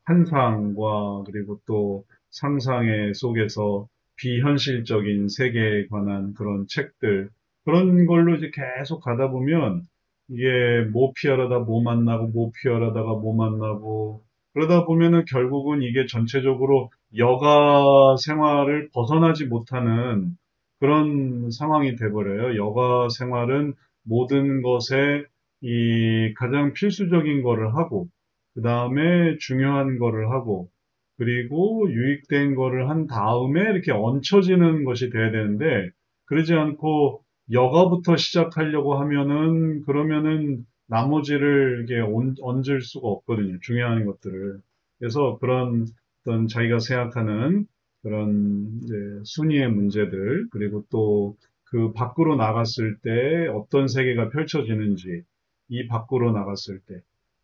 환상과 그리고 또 상상의 속에서 비현실적인 세계에 관한 그런 책들 그런 걸로 이제 계속 가다 보면 이게 뭐 피하려다 뭐 만나고 뭐 피하려다가 뭐 만나고 그러다 보면은 결국은 이게 전체적으로 여가 생활을 벗어나지 못하는 그런 상황이 돼버려요. 여가 생활은 모든 것에 이 가장 필수적인 거를 하고, 그 다음에 중요한 거를 하고, 그리고 유익된 거를 한 다음에 이렇게 얹혀지는 것이 돼야 되는데, 그러지 않고 여가부터 시작하려고 하면은, 그러면은 나머지를 이렇게 얹을 수가 없거든요. 중요한 것들을. 그래서 그런 어떤 자기가 생각하는 그런 이제 순위의 문제들, 그리고 또 그 밖으로 나갔을 때 어떤 세계가 펼쳐지는지, 이 밖으로 나갔을 때,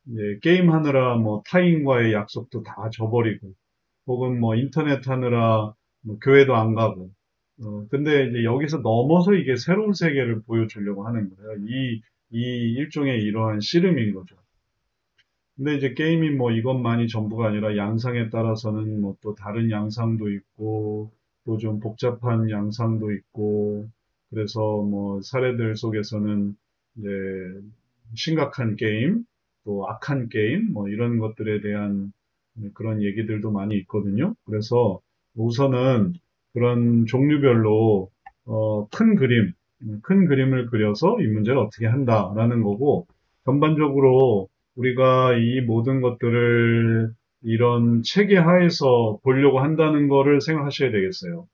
이제 게임 하느라 뭐 타인과의 약속도 다 저버리고, 혹은 뭐 인터넷 하느라 뭐 교회도 안 가고, 근데 이제 여기서 넘어서 이게 새로운 세계를 보여주려고 하는 거예요. 이 일종의 이러한 씨름인 거죠. 근데 이제 게임이 뭐 이것만이 전부가 아니라 양상에 따라서는 뭐 또 다른 양상도 있고, 또 좀 복잡한 양상도 있고, 그래서 뭐 사례들 속에서는 이제 심각한 게임, 또 악한 게임, 뭐 이런 것들에 대한 그런 얘기들도 많이 있거든요. 그래서 우선은 그런 종류별로 큰 그림을 그려서 이 문제를 어떻게 한다라는 거고, 전반적으로 우리가 이 모든 것들을 이런 체계 하에서 보려고 한다는 거를 생각하셔야 되겠어요.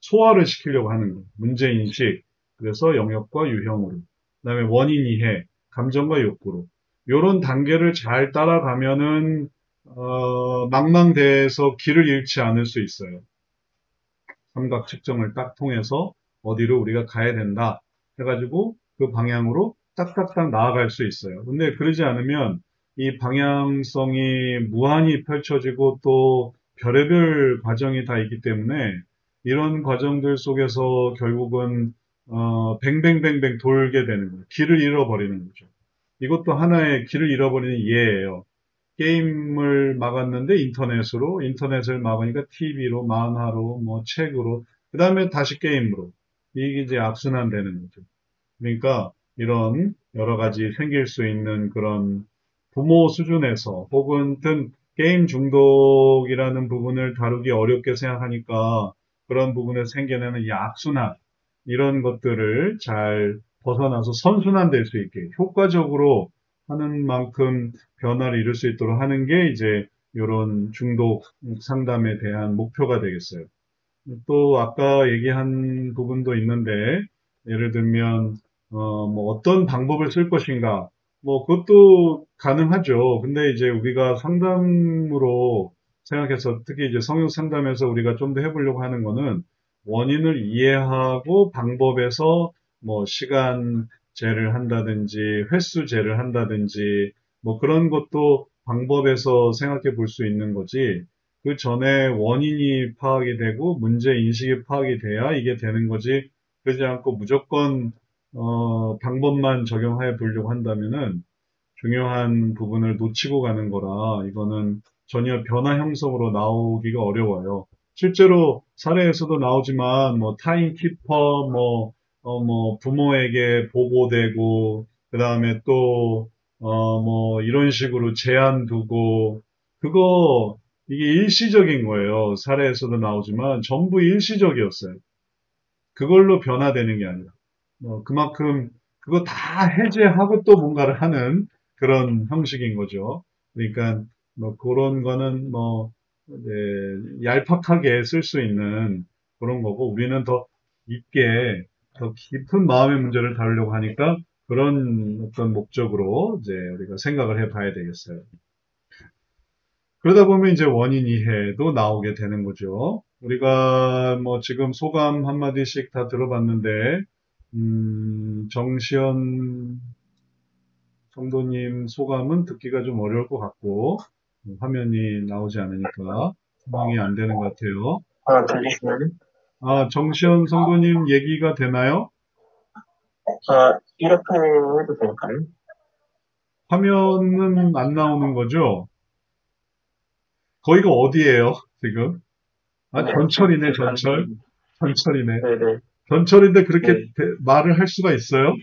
소화를 시키려고 하는 거예요. 문제인식, 그래서 영역과 유형으로. 그다음에 원인 이해, 감정과 욕구로. 요런 단계를 잘 따라가면은 망망대해에서 길을 잃지 않을 수 있어요. 삼각 측정을 딱 통해서 어디로 우리가 가야 된다 해가지고 그 방향으로 딱딱딱 나아갈 수 있어요. 근데 그러지 않으면 이 방향성이 무한히 펼쳐지고 또 별의별 과정이 다 있기 때문에 이런 과정들 속에서 결국은 뱅뱅뱅뱅 돌게 되는 거예요. 길을 잃어버리는 거죠. 이것도 하나의 길을 잃어버리는 예예요. 게임을 막았는데 인터넷을 막으니까 TV로, 만화로, 뭐 책으로, 그 다음에 다시 게임으로. 이게 이제 악순환되는 거죠. 그러니까 이런 여러 가지 생길 수 있는 그런 부모 수준에서 혹은 게임 중독이라는 부분을 다루기 어렵게 생각하니까 그런 부분에 생겨나는 이 악순환, 이런 것들을 잘 벗어나서 선순환될 수 있게 효과적으로 하는 만큼 변화를 이룰 수 있도록 하는 게 이제 이런 중독 상담에 대한 목표가 되겠어요. 또 아까 얘기한 부분도 있는데 예를 들면 뭐 어떤 방법을 쓸 것인가 뭐 그것도 가능하죠. 근데 이제 우리가 상담으로 생각해서 특히 이제 성역 상담에서 우리가 좀 더 해보려고 하는 거는 원인을 이해하고 방법에서 뭐 시간제를 한다든지 횟수제를 한다든지 뭐 그런 것도 방법에서 생각해 볼 수 있는 거지. 그 전에 원인이 파악이 되고 문제 인식이 파악이 돼야 이게 되는 거지. 그러지 않고 무조건 방법만 적용해 보려고 한다면은 중요한 부분을 놓치고 가는 거라 이거는 전혀 변화 형성으로 나오기가 어려워요. 실제로 사례에서도 나오지만 뭐 타임키퍼 뭐 부모에게 보고되고 그다음에 또 뭐 이런 식으로 제한 두고 그거 이게 일시적인 거예요. 사례에서도 나오지만 전부 일시적이었어요. 그걸로 변화되는 게 아니라 그만큼 그거 다 해제하고 또 뭔가를 하는 그런 형식인 거죠. 그러니까 뭐 그런 거는 뭐 얄팍하게 쓸 수 있는 그런 거고 우리는 더 깊게 더 깊은 마음의 문제를 다루려고 하니까 그런 어떤 목적으로 이제 우리가 생각을 해봐야 되겠어요. 그러다 보면 이제 원인 이해도 나오게 되는 거죠. 우리가 뭐 지금 소감 한마디씩 다 들어봤는데, 정시현 성도님 소감은 듣기가 좀 어려울 것 같고, 화면이 나오지 않으니까 상황이 안 되는 것 같아요. 들리시나요? 정시현 성도님 얘기가 되나요? 이렇게 해도 될까요? 화면은 안 나오는 거죠? 거기가 어디예요, 지금? 전철이네, 전철. 전철이네. 네네. 전철인데 그렇게 네. 말을 할 수가 있어요?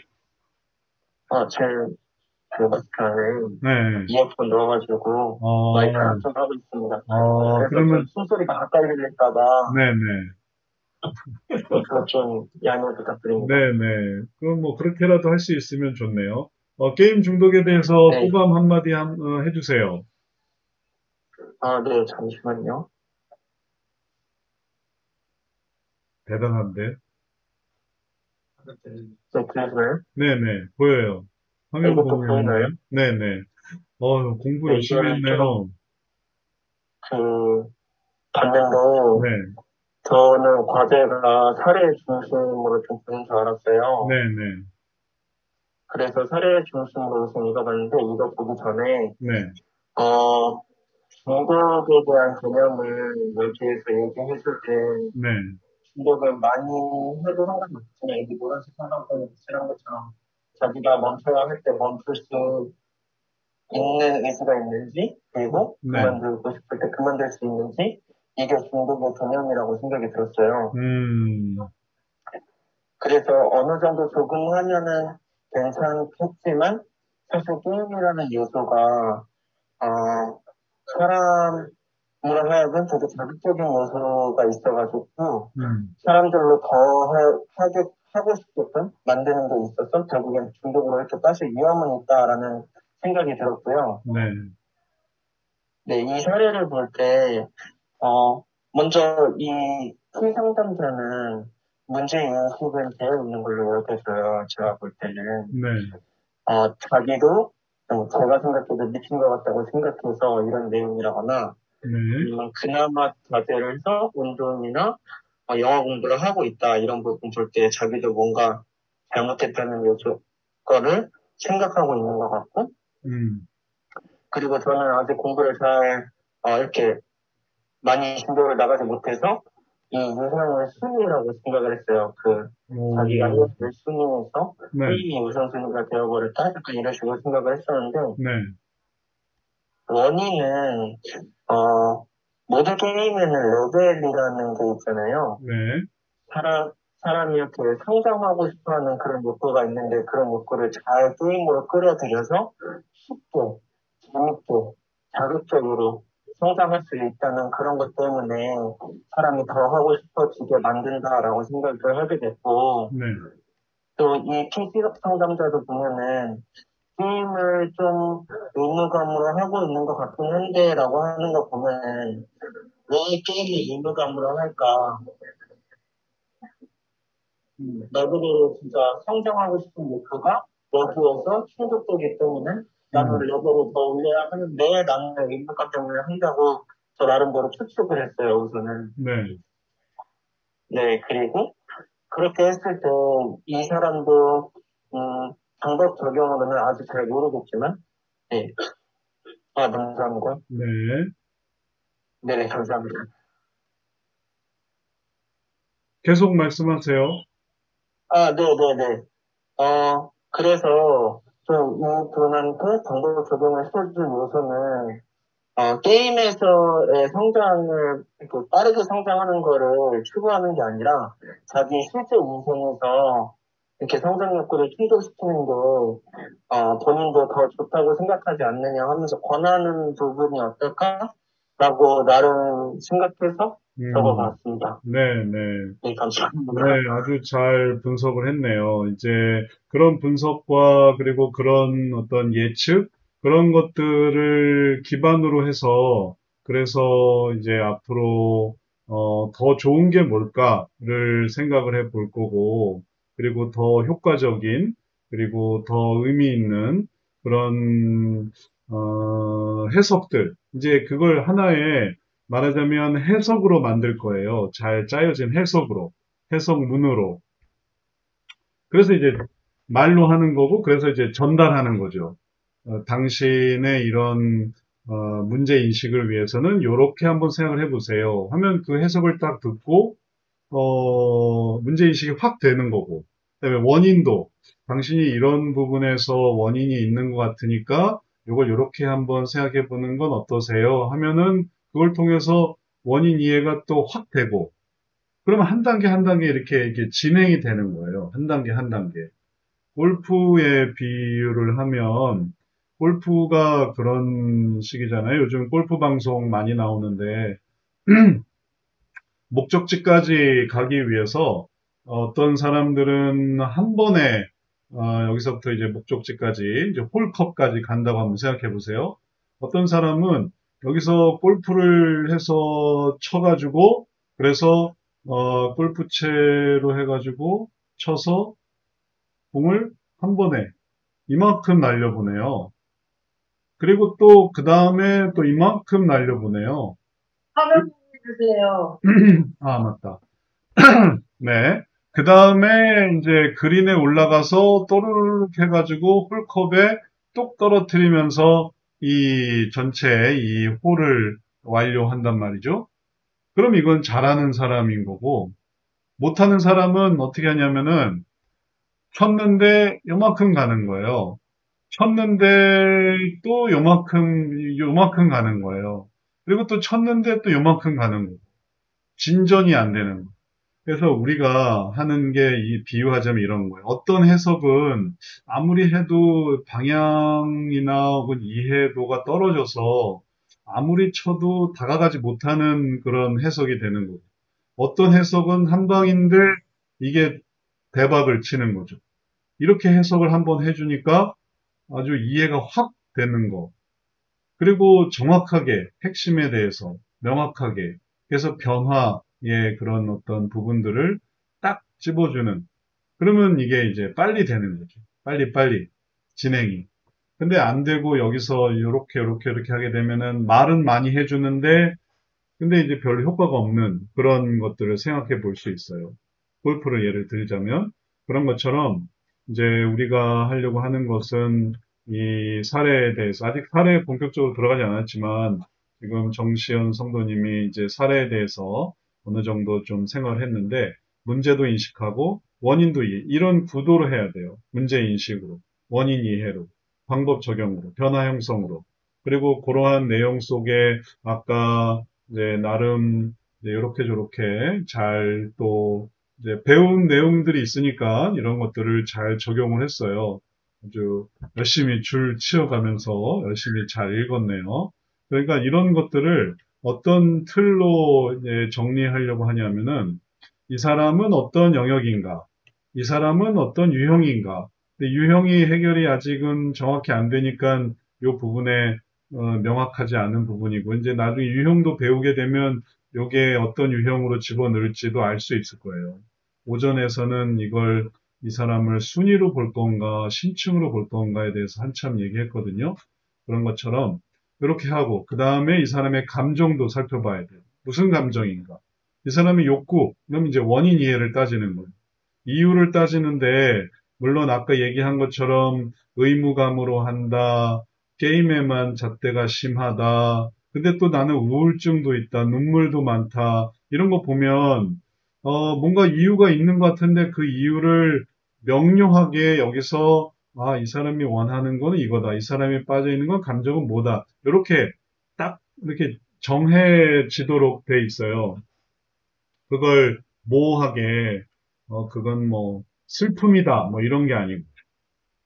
제 마스크는 네. 이어폰 넣어가지고 마이크 안쪽하고 있습니다. 그래서 그러면, 숨소리가 가까이 들릴까봐 네네. 그거 좀 양해 부탁드립니다. 네네. 그럼 뭐 그렇게라도 할 수 있으면 좋네요. 게임 중독에 대해서 네. 소감 한마디 해주세요. 네, 잠시만요. 대단한데? 네, 보이나요? 네네, 보여요. 화면 이것도 보고 보이나요? 있네요. 네네. 공부 네, 열심히 이거는 했네요. 봤는데, 네, 저는 과제가 사례 중심으로 좀 보는 줄 알았어요. 네네, 그래서 사례 중심으로 우선 읽어봤는데, 이거 보기 전에, 네, 중독에 대한 개념을 여기에서 얘기했을 때, 네, 중독을 많이 해도 상관없지만, 여기 노란색 상관없는 칠한 것처럼, 자기가 멈춰야 할 때 멈출 수 있는 의지가 있는지, 그리고 네. 그만두고 싶을 때 그만둘 수 있는지, 이게 중독의 개념이라고 생각이 들었어요. 그래서 어느 정도 적응하면은 괜찮겠지만, 사실 게임이라는 요소가, 사람으로 하여금 되게 자극적인 요소가 있어가지고, 사람들로 더 하고 싶게끔 만드는 데 있어서 결국엔 중독으로 이렇게 빠질 위험은 있다라는 생각이 들었고요. 네, 네, 이 사례를 볼 때, 먼저 이 피상담자는 문제인식은 되어 있는 걸로 여겨져요. 제가 볼 때는. 네, 자기도 제가 생각해도 미친 것 같다고 생각해서 이런 내용이라거나, 네, 그나마 자제를 해서 운동이나 영어 공부를 하고 있다. 이런 부분 볼 때 자기도 뭔가 잘못했다는 거를 생각하고 있는 것 같고, 그리고 저는 아직 공부를 잘, 이렇게 많이 진도를 나가지 못해서 이 유형을 순위라고 생각을 했어요. 자기가 해야 될 순위에서 네, 게임이 우선순위가 되어버렸다? 약간 이런 식으로 생각을 했었는데, 네, 원인은, 모든 게임에는 레벨이라는 게 있잖아요. 네, 사람이 이렇게 성장하고 싶어 하는 그런 욕구가 있는데, 그런 욕구를 잘 게임으로 끌어들여서 쉽게, 재밌게, 자극적으로 성장할 수 있다는 그런 것 때문에 사람이 더 하고 싶어지게 만든다라고 생각을 하게 됐고, 네, 또 이 PC 상담자도 보면은 게임을 좀 의무감으로 하고 있는 것 같긴 한데 라고 하는 거 보면은 왜 게임을 의무감으로 할까? 레벨을 진짜 성장하고 싶은 목표가 여기에서 충족되기 때문에 나는 레벨을 더 올려야 하는데 나는 의무감 때문에 한다고 저 나름대로 추측을 했어요, 우선은. 네. 네, 그리고 그렇게 했을 때 이 사람도 방법 적용으로는 아직 잘 모르겠지만, 네. 감사합니다. 네. 네, 감사합니다. 계속 말씀하세요. 네네네. 그래서 좀 이분한테 방법 적용을 해줄 요소는 게임에서의 성장을 빠르게 성장하는 거를 추구하는 게 아니라 자기 실제 인생에서 이렇게 성장 욕구를 충족시키는 게 본인도 더 좋다고 생각하지 않느냐 하면서 권하는 부분이 어떨까라고 나름 생각해서 적어봤습니다. 네, 네. 네, 감사합니다. 네, 아주 잘 분석을 했네요. 이제 그런 분석과 그리고 그런 어떤 예측, 그런 것들을 기반으로 해서 그래서 이제 앞으로 더 좋은 게 뭘까를 생각을 해 볼 거고, 그리고 더 효과적인, 그리고 더 의미 있는 그런 해석들, 이제 그걸 하나의 말하자면 해석으로 만들 거예요. 잘 짜여진 해석으로, 해석문으로. 그래서 이제 말로 하는 거고, 그래서 이제 전달하는 거죠. 당신의 이런 문제 인식을 위해서는 이렇게 한번 생각을 해보세요. 하면 그 해석을 딱 듣고 문제 인식이 확 되는 거고, 그다음에 원인도 당신이 이런 부분에서 원인이 있는 것 같으니까 이걸 이렇게 한번 생각해 보는 건 어떠세요? 하면은 그걸 통해서 원인 이해가 또 확 되고, 그러면 한 단계 한 단계 이렇게 진행이 되는 거예요. 한 단계 한 단계. 골프의 비유를 하면 골프가 그런 식이잖아요. 요즘 골프 방송 많이 나오는데 목적지까지 가기 위해서 어떤 사람들은 한 번에 여기서부터 이제 목적지까지, 이제 홀컵까지 간다고 한번 생각해 보세요. 어떤 사람은 여기서 골프를 해서 쳐가지고, 그래서, 골프채로 해가지고 쳐서 공을 한 번에 이만큼 날려보내요. 그리고 또 그 다음에 또 이만큼 날려보내요. 화면 보여주세요. 아, 맞다. 네. 그 다음에 이제 그린에 올라가서 또르륵 해가지고 홀컵에 뚝 떨어뜨리면서 이 전체 이 홀을 완료한단 말이죠. 그럼 이건 잘하는 사람인 거고, 못하는 사람은 어떻게 하냐면은 쳤는데 요만큼 가는 거예요. 쳤는데 또 요만큼 가는 거예요. 그리고 또 쳤는데 또 요만큼 가는 거고. 진전이 안 되는 거예요. 그래서 우리가 하는 게 이 비유하자면 이런 거예요. 어떤 해석은 아무리 해도 방향이나 혹은 이해도가 떨어져서 아무리 쳐도 다가가지 못하는 그런 해석이 되는 거고. 어떤 해석은 한 방인데 이게 대박을 치는 거죠. 이렇게 해석을 한번 해주니까 아주 이해가 확 되는 거. 그리고 정확하게 핵심에 대해서 명확하게 그래서 변화의 그런 어떤 부분들을 딱 집어주는 그러면 이게 이제 빨리 되는 거죠. 빨리 진행이. 근데 안 되고 여기서 이렇게 하게 되면은 말은 많이 해주는데 근데 이제 별 효과가 없는 그런 것들을 생각해 볼 수 있어요. 골프를 예를 들자면 그런 것처럼 이제 우리가 하려고 하는 것은 이 사례에 대해서 아직 사례에 본격적으로 들어가지 않았지만 지금 정시현 성도님이 이제 사례에 대해서 어느 정도 좀 생각을 했는데 문제도 인식하고 원인도 이런 구도로 해야 돼요. 문제 인식으로, 원인 이해로, 방법 적용으로, 변화 형성으로. 그리고 그러한 내용 속에 아까 이제 나름 이제 요렇게 저렇게 잘 또 이제 배운 내용들이 있으니까 이런 것들을 잘 적용을 했어요. 아주 열심히 줄 치어가면서 열심히 잘 읽었네요. 그러니까 이런 것들을 어떤 틀로 이제 정리하려고 하냐면은 이 사람은 어떤 영역인가, 이 사람은 어떤 유형인가. 근데 유형이 해결이 아직은 정확히 안 되니까 이 부분에 명확하지 않은 부분이고 이제 나중에 유형도 배우게 되면 이게 어떤 유형으로 집어넣을지도 알 수 있을 거예요. 오전에서는 이걸 이 사람을 순위로 볼 건가, 심층으로 볼 건가에 대해서 한참 얘기했거든요. 그런 것처럼 이렇게 하고 그 다음에 이 사람의 감정도 살펴봐야 돼요. 무슨 감정인가? 이 사람의 욕구, 그럼 이제 원인 이해를 따지는 거예요. 이유를 따지는데 물론 아까 얘기한 것처럼 의무감으로 한다, 게임에만 잣대가 심하다, 근데 또 나는 우울증도 있다, 눈물도 많다, 이런 거 보면 뭔가 이유가 있는 것 같은데 그 이유를 명료하게 여기서 이 사람이 원하는 거는 이거다. 이 사람이 빠져 있는 건 감정은 뭐다. 이렇게 딱 이렇게 정해지도록 돼 있어요. 그걸 모호하게 그건 뭐 슬픔이다 뭐 이런 게 아니고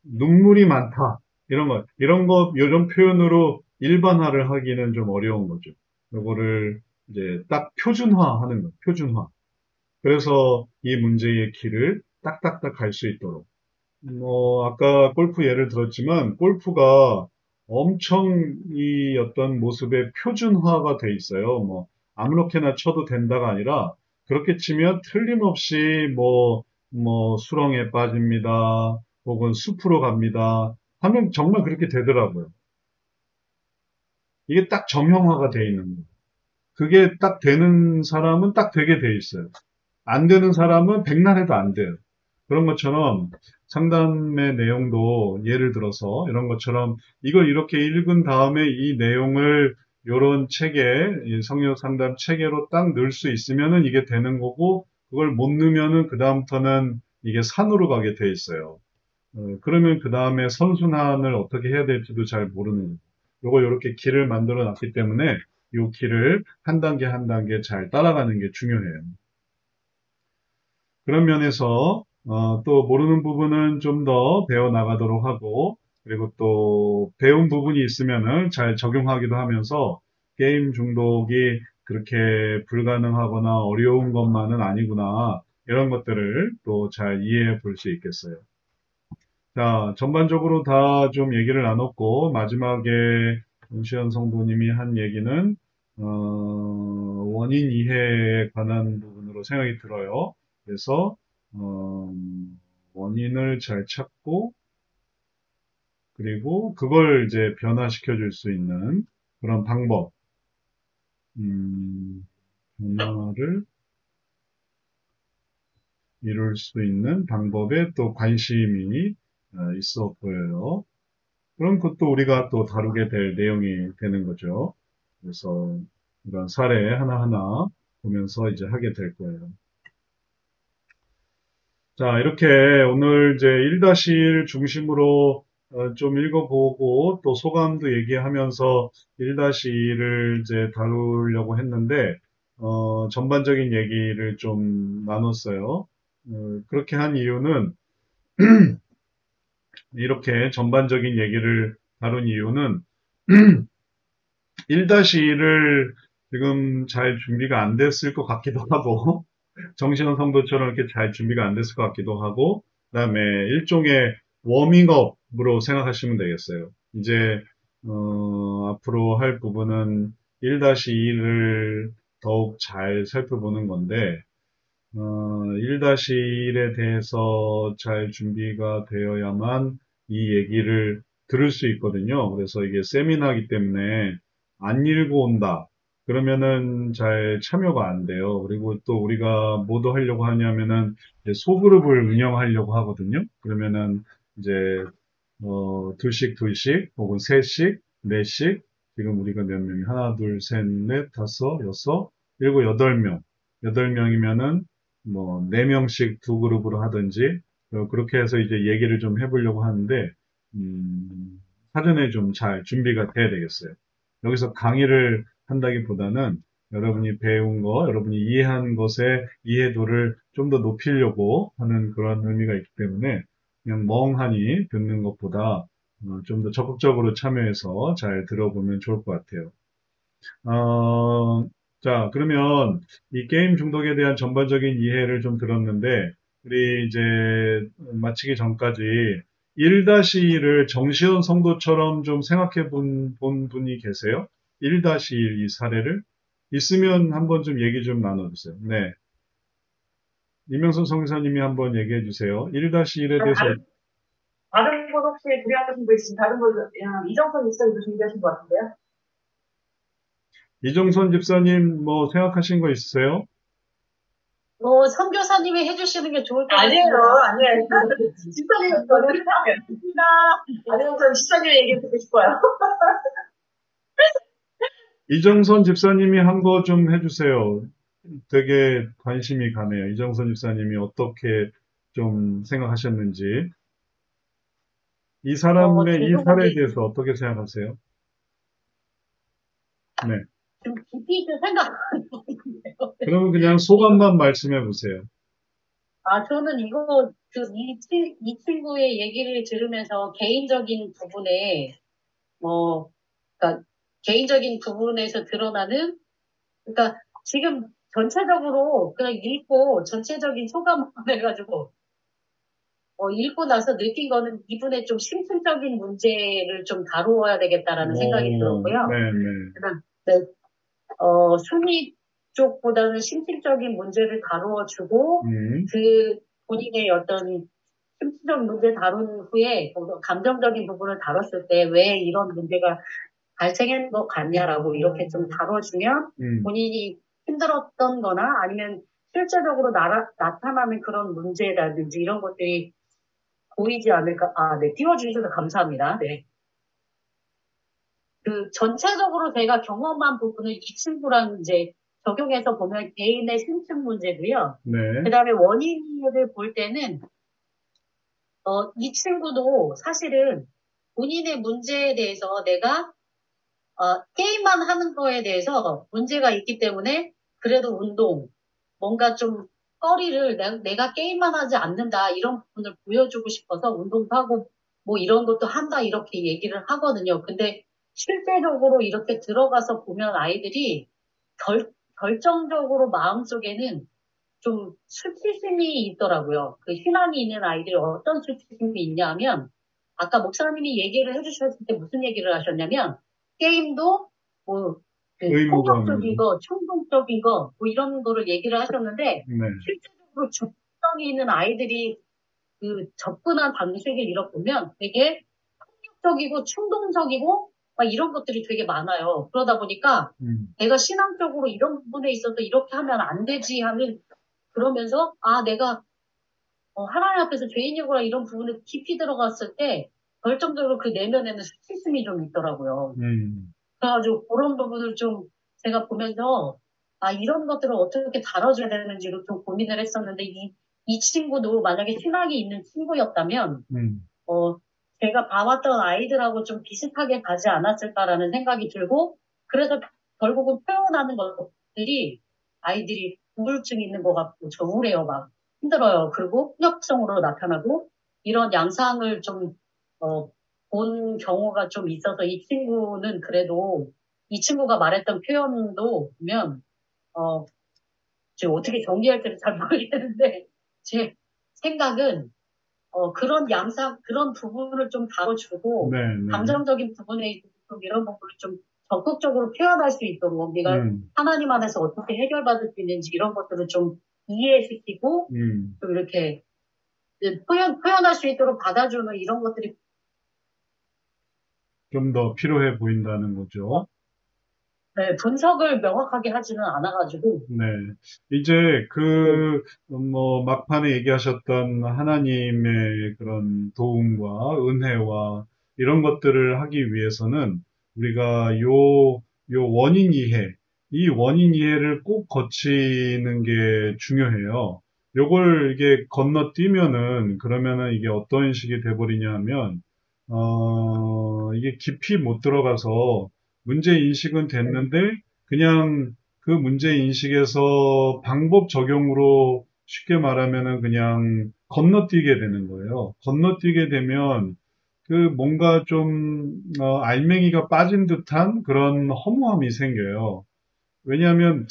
눈물이 많다 이런 표현으로 일반화를 하기는 좀 어려운 거죠. 이거를 이제 딱 표준화하는 거, 표준화. 그래서 이 문제의 길을 딱딱딱 갈 수 있도록. 아까 골프 예를 들었지만, 골프가 엄청 이 어떤 모습의 표준화가 돼 있어요. 아무렇게나 쳐도 된다가 아니라, 그렇게 치면 틀림없이 수렁에 빠집니다. 혹은 숲으로 갑니다. 하면 정말 그렇게 되더라고요. 이게 딱 정형화가 돼 있는 거예요. 그게 딱 되는 사람은 딱 되게 돼 있어요. 안 되는 사람은 백날해도 안 돼요. 그런 것처럼 상담의 내용도 예를 들어서 이런 것처럼 이걸 이렇게 읽은 다음에 이 내용을 이런 체계, 성역 상담 체계로 딱 넣을 수 있으면은 이게 되는 거고 그걸 못 넣으면은 그 다음부터는 이게 산으로 가게 돼 있어요. 그러면 그 다음에 선순환을 어떻게 해야 될지도 잘 모르는 요거 이렇게 길을 만들어 놨기 때문에 이 길을 한 단계 한 단계 잘 따라가는 게 중요해요. 그런 면에서 또 모르는 부분은 좀 더 배워 나가도록 하고 그리고 또 배운 부분이 있으면은 잘 적용하기도 하면서 게임 중독이 그렇게 불가능하거나 어려운 것만은 아니구나 이런 것들을 또 잘 이해해 볼 수 있겠어요. 자, 전반적으로 다 좀 얘기를 나눴고, 마지막에 정시현 성도님이 한 얘기는, 원인 이해에 관한 부분으로 생각이 들어요. 그래서, 원인을 잘 찾고, 그리고 그걸 이제 변화시켜 줄 수 있는 그런 방법, 변화를 이룰 수 있는 방법에 또 관심이 있어 보여요. 그럼 그것도 우리가 또 다루게 될 내용이 되는 거죠. 그래서 이런 사례 하나하나 보면서 이제 하게 될 거예요. 자, 이렇게 오늘 이제 1-1 중심으로 좀 읽어보고 또 소감도 얘기하면서 1-1을 이제 다루려고 했는데, 전반적인 얘기를 좀 나눴어요. 그렇게 한 이유는 이렇게 전반적인 얘기를 다룬 이유는 1-1을 지금 잘 준비가 안 됐을 것 같기도 하고 정신원 성도처럼 이렇게 잘 준비가 안 됐을 것 같기도 하고 그다음에 일종의 워밍업으로 생각하시면 되겠어요. 이제 앞으로 할 부분은 1-1을 더욱 잘 살펴보는 건데 1-1에 대해서 잘 준비가 되어야만 이 얘기를 들을 수 있거든요. 그래서 이게 세미나이기 때문에 안 읽고 온다. 그러면은 잘 참여가 안 돼요. 그리고 또 우리가 뭐도 하려고 하냐면은 소그룹을 운영하려고 하거든요. 그러면은 이제 둘씩 혹은 셋씩, 넷씩 지금 우리가 몇 명이 하나, 둘, 셋, 넷, 다섯, 여섯, 일곱, 8명. 8명이면은 뭐 4명씩 두 그룹으로 하든지 그렇게 해서 이제 얘기를 좀 해보려고 하는데 사전에 좀 잘 준비가 돼야 되겠어요. 여기서 강의를 한다기보다는 여러분이 배운 거, 여러분이 이해한 것의 이해도를 좀 더 높이려고 하는 그런 의미가 있기 때문에 그냥 멍하니 듣는 것보다 좀 더 적극적으로 참여해서 잘 들어보면 좋을 것 같아요. 자, 그러면 이 게임 중독에 대한 전반적인 이해를 좀 들었는데, 우리 이제 마치기 전까지 1-1을 정시현 성도처럼 좀 생각해 본 분이 계세요? 1-1 이 사례를? 있으면 한번 좀 얘기 좀 나눠주세요. 네. 이명선 성기사님이 한번 얘기해 주세요. 1-1에 대해서. 다른 분 혹시 준비하신 분 있으신 다른 분, 이정선 목사님도 준비하신 것 같은데요? 이정선 집사님 뭐 생각하신 거 있으세요? 선교사님이 해주시는 게 좋을 것 같아요. 아니에요. 집사님, 저는 생각했습니다. 아니요, 전 집사님의 얘기 듣고 싶어요. 이정선 집사님이 한 거 좀 해주세요. 되게 관심이 가네요. 이정선 집사님이 어떻게 좀 생각하셨는지. 이 사람의 이 사례에 대해서 어떻게 생각하세요? 네. 좀 깊이 있게 생각하는 거예요. 그러면 그냥 소감만 말씀해 보세요. 저는 이 친구의 얘기를 들으면서 개인적인 부분에, 그러니까 개인적인 부분에서 드러나는, 그러니까 지금 전체적으로 그냥 읽고 전체적인 소감만 해가지고, 읽고 나서 느낀 거는 이분의 좀 심층적인 문제를 좀 다루어야 되겠다라는 생각이 들었고요. 네. 순위 쪽보다는 심층적인 문제를 다루어주고, 그 본인의 어떤 심층적 문제 다룬 후에 감정적인 부분을 다뤘을 때 왜 이런 문제가 발생한 것 같냐라고 이렇게 좀 다뤄주면 본인이 힘들었던 거나 아니면 실제적으로 나타나는 그런 문제라든지 이런 것들이 보이지 않을까. 네. 띄워주셔서 감사합니다. 네. 전체적으로 제가 경험한 부분을 이 친구랑 이제 적용해서 보면 개인의 심층 문제고요. 네. 그 다음에 원인을 볼 때는, 이 친구도 사실은 본인의 문제에 대해서 내가, 게임만 하는 거에 대해서 문제가 있기 때문에 그래도 운동, 뭔가 좀 거리를 내가 게임만 하지 않는다 이런 부분을 보여주고 싶어서 운동도 하고 뭐 이런 것도 한다 이렇게 얘기를 하거든요. 근데 실제적으로 이렇게 들어가서 보면 아이들이 결정적으로 마음속에는 좀 수치심이 있더라고요. 그 희망이 있는 아이들이 어떤 수치심이 있냐 하면, 아까 목사님이 얘기를 해주셨을 때 무슨 얘기를 하셨냐면, 게임도 뭐, 그 폭력적인 거, 충동적인 거, 뭐 이런 거를 얘기를 하셨는데, 네. 실제적으로 적성이 있는 아이들이 그 접근한 방식을 잃어보면 되게 폭력적이고 충동적이고 막 이런 것들이 되게 많아요. 그러다 보니까 내가 신앙적으로 이런 부분에 있어서 이렇게 하면 안 되지 하는 그러면서 내가 하나님 앞에서 죄인이구나 이런 부분에 깊이 들어갔을 때 결정적으로 그 내면에는 수치심이 좀 있더라고요. 그래가지고 그런 부분을 좀 제가 보면서 이런 것들을 어떻게 다뤄줘야 되는지로 좀 고민을 했었는데 이 친구도 만약에 신앙이 있는 친구였다면 제가 봐왔던 아이들하고 좀 비슷하게 가지 않았을까라는 생각이 들고 그래서 결국은 표현하는 것들이 아이들이 우울증 있는 것 같고 저 우울해요 막 힘들어요. 그리고 폭력성으로 나타나고 이런 양상을 좀 본 경우가 좀 있어서 이 친구는 그래도 이 친구가 말했던 표현도 보면 지금 어떻게 정리할지를 잘 모르겠는데 제 생각은 그런 양상 그런 부분을 좀 다뤄주고 감정적인 부분에 좀 이런 부분을 좀 적극적으로 표현할 수 있도록 우리가 하나님 안에서 어떻게 해결받을 수 있는지 이런 것들을 좀 이해시키고 좀 이렇게 표현할 수 있도록 받아주는 이런 것들이 좀 더 필요해 보인다는 거죠. 네, 분석을 명확하게 하지는 않아가지고. 네. 이제 막판에 얘기하셨던 하나님의 그런 도움과 은혜와 이런 것들을 하기 위해서는 우리가 요 원인 이해, 이 원인 이해를 꼭 거치는 게 중요해요. 요걸 이게 건너뛰면은, 그러면은 이게 어떤 식이 돼버리냐 하면, 이게 깊이 못 들어가서 문제 인식은 됐는데, 그냥 그 문제 인식에서 방법 적용으로 쉽게 말하면은 그냥 건너뛰게 되는 거예요. 건너뛰게 되면 그 뭔가 좀 알맹이가 빠진 듯한 그런 허무함이 생겨요. 왜냐하면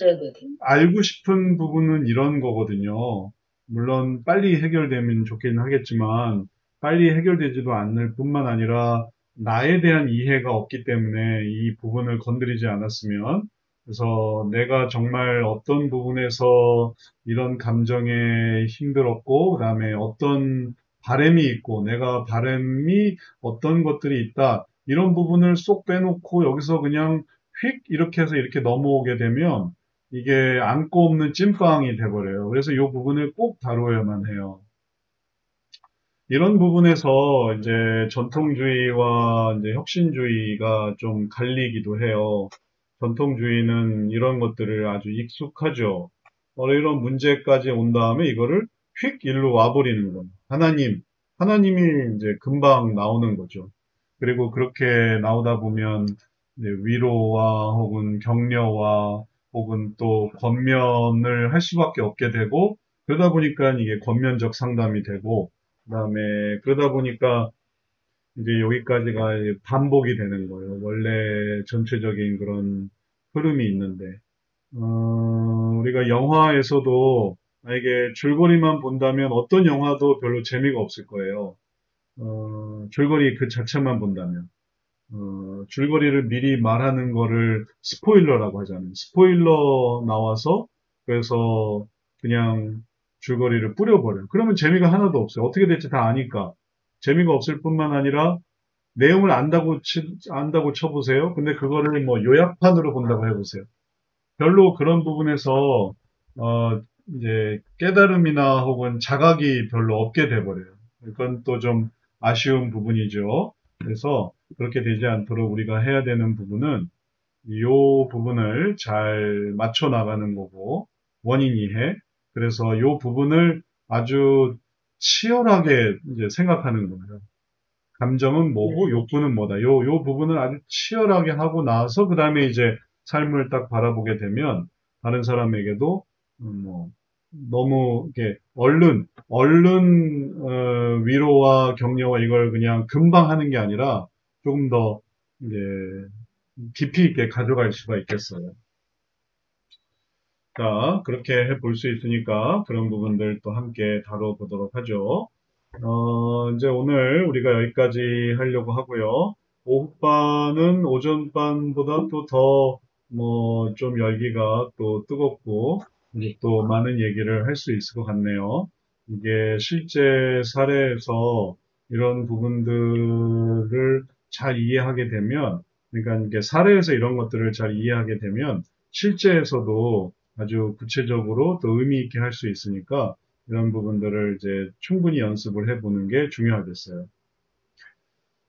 알고 싶은 부분은 이런 거거든요. 물론 빨리 해결되면 좋긴 하겠지만 빨리 해결되지도 않을 뿐만 아니라 나에 대한 이해가 없기 때문에 이 부분을 건드리지 않았으면 그래서 내가 정말 어떤 부분에서 이런 감정에 힘들었고 그다음에 어떤 바람이 있고 내가 바람이 어떤 것들이 있다 이런 부분을 쏙 빼놓고 여기서 그냥 휙 이렇게 해서 이렇게 넘어오게 되면 이게 안고 없는 찐빵이 돼버려요. 그래서 이 부분을 꼭 다루어야만 해요. 이런 부분에서 이제 전통주의와 이제 혁신주의가 좀 갈리기도 해요. 전통주의는 이런 것들을 아주 익숙하죠. 이런 문제까지 온 다음에 이거를 휙 일로 와버리는 거예요. 하나님이 이제 금방 나오는 거죠. 그리고 그렇게 나오다 보면 위로와 혹은 격려와 혹은 또 권면을 할 수밖에 없게 되고 그러다 보니까 이게 권면적 상담이 되고 그다음에 그러다 보니까 이제 여기까지가 반복이 되는 거예요. 원래 전체적인 그런 흐름이 있는데 우리가 영화에서도 만약에 줄거리만 본다면 어떤 영화도 별로 재미가 없을 거예요. 줄거리 그 자체만 본다면. 줄거리를 미리 말하는 거를 스포일러라고 하잖아요. 스포일러 나와서 그래서 그냥 줄거리를 뿌려버려요. 그러면 재미가 하나도 없어요. 어떻게 될지 다 아니까. 재미가 없을 뿐만 아니라 내용을 안다고 쳐보세요. 근데 그거를 뭐 요약판으로 본다고 해보세요. 별로 그런 부분에서 이제 깨달음이나 혹은 자각이 별로 없게 돼버려요. 이건 또 좀 아쉬운 부분이죠. 그래서 그렇게 되지 않도록 우리가 해야 되는 부분은 이 부분을 잘 맞춰 나가는 거고 원인 이해. 그래서 이 부분을 아주 치열하게 이제 생각하는 거예요. 감정은 뭐고 욕구는 뭐다. 요 부분을 아주 치열하게 하고 나서 그 다음에 이제 삶을 딱 바라보게 되면 다른 사람에게도 뭐 너무 이렇게 얼른 위로와 격려와 이걸 그냥 금방 하는 게 아니라 조금 더 이제 깊이 있게 가져갈 수가 있겠어요. 자, 그렇게 해볼 수 있으니까 그런 부분들 또 함께 다뤄보도록 하죠. 이제 오늘 우리가 여기까지 하려고 하고요. 오후반은 오전반보다 또 더, 좀 열기가 또 뜨겁고, 이제 또 많은 얘기를 할 수 있을 것 같네요. 이게 실제 사례에서 이런 부분들을 잘 이해하게 되면, 그러니까 이게 사례에서 이런 것들을 잘 이해하게 되면, 실제에서도 아주 구체적으로 또 의미 있게 할 수 있으니까, 이런 부분들을 이제 충분히 연습을 해보는 게 중요하겠어요.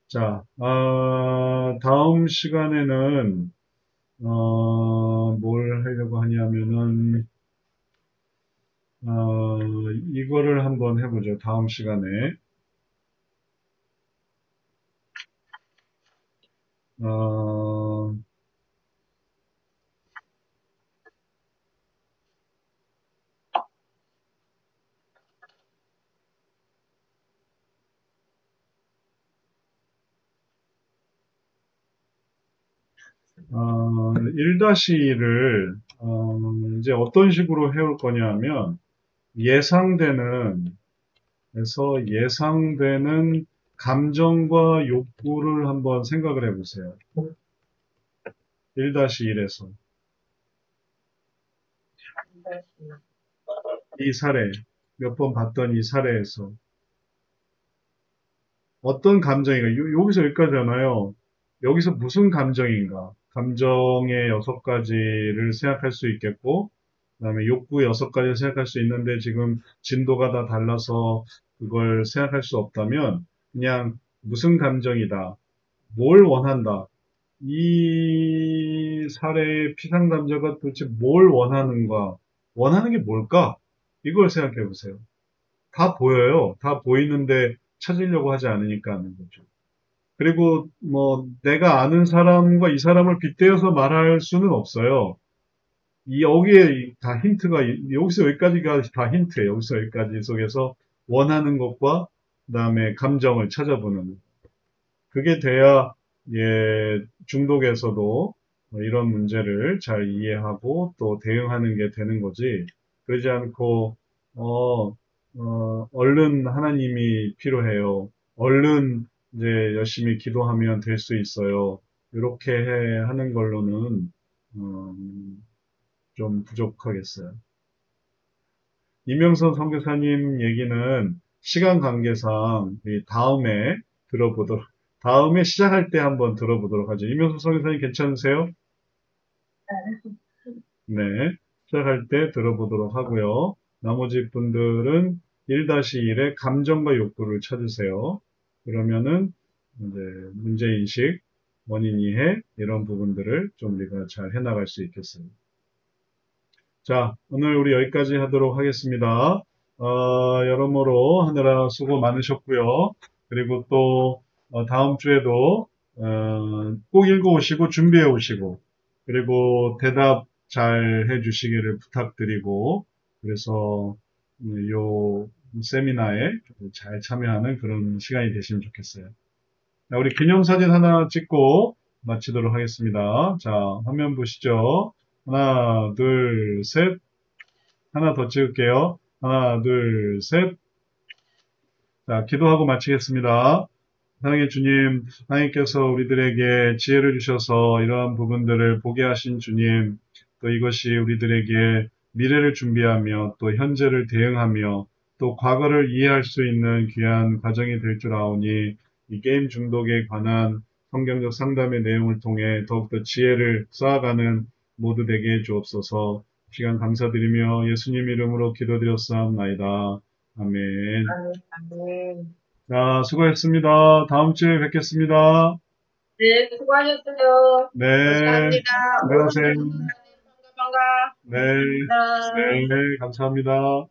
자, 다음 시간에는, 뭘 하려고 하냐면은, 이거를 한번 해보죠. 다음 시간에. 어, 어, 1-1을, 이제 어떤 식으로 해올 거냐면, 예상되는, 그래서 예상되는 감정과 욕구를 한번 생각을 해보세요. 1-1에서. 이 사례, 몇 번 봤던 이 사례에서 어떤 감정인가, 여기서 여기까지잖아요. 여기서 무슨 감정인가? 감정의 6가지를 생각할 수 있겠고, 그 다음에 욕구 6가지를 생각할 수 있는데 지금 진도가 다 달라서 그걸 생각할 수 없다면 그냥 무슨 감정이다, 뭘 원한다, 이 사례의 피상남자가 도대체 뭘 원하는가, 원하는 게 뭘까? 이걸 생각해 보세요. 다 보여요. 다 보이는데 찾으려고 하지 않으니까 하는 거죠. 그리고 내가 아는 사람과 이 사람을 빗대어서 말할 수는 없어요. 여기에 다 힌트가, 여기서 여기까지가 다 힌트예요. 여기서 여기까지 속에서 원하는 것과 그다음에 감정을 찾아보는. 그게 돼야 중독에서도 이런 문제를 잘 이해하고 또 대응하는 게 되는 거지. 그러지 않고 얼른 하나님이 필요해요. 얼른 이제 열심히 기도하면 될 수 있어요. 이렇게 하는 걸로는 좀 부족하겠어요. 이명선 선교사님 얘기는 시간 관계상 다음에 시작할 때 한번 들어보도록 하죠. 이명선 선교사님 괜찮으세요? 네. 시작할 때 들어보도록 하고요. 나머지 분들은 1-1의 감정과 욕구를 찾으세요. 그러면은 이제 문제인식, 원인 이해 이런 부분들을 좀 우리가 잘 해나갈 수 있겠어요. 자, 오늘 우리 여기까지 하도록 하겠습니다. 여러모로 하느라 수고 많으셨고요. 그리고 또 다음 주에도 꼭 읽어오시고 준비해 오시고 그리고 대답 잘 해주시기를 부탁드리고 그래서 요 세미나에 잘 참여하는 그런 시간이 되시면 좋겠어요. 자, 우리 기념사진 하나 찍고 마치도록 하겠습니다. 자, 화면 보시죠. 하나, 둘, 셋. 하나 더 찍을게요. 하나, 둘, 셋. 자, 기도하고 마치겠습니다. 사랑의 주님, 하나님께서 우리들에게 지혜를 주셔서 이러한 부분들을 보게 하신 주님, 또 이것이 우리들에게 미래를 준비하며 또 현재를 대응하며 또 과거를 이해할 수 있는 귀한 과정이 될 줄 아오니 이 게임 중독에 관한 성경적 상담의 내용을 통해 더욱더 지혜를 쌓아가는 모두 되게 해주옵소서. 시간 감사드리며 예수님 이름으로 기도드렸사옵나이다. 아멘. 아멘. 자, 수고했습니다. 다음 주에 뵙겠습니다. 네, 수고하셨어요. 네, 감사합니다. 들어가세요. 반가. 네, 네, 감사합니다.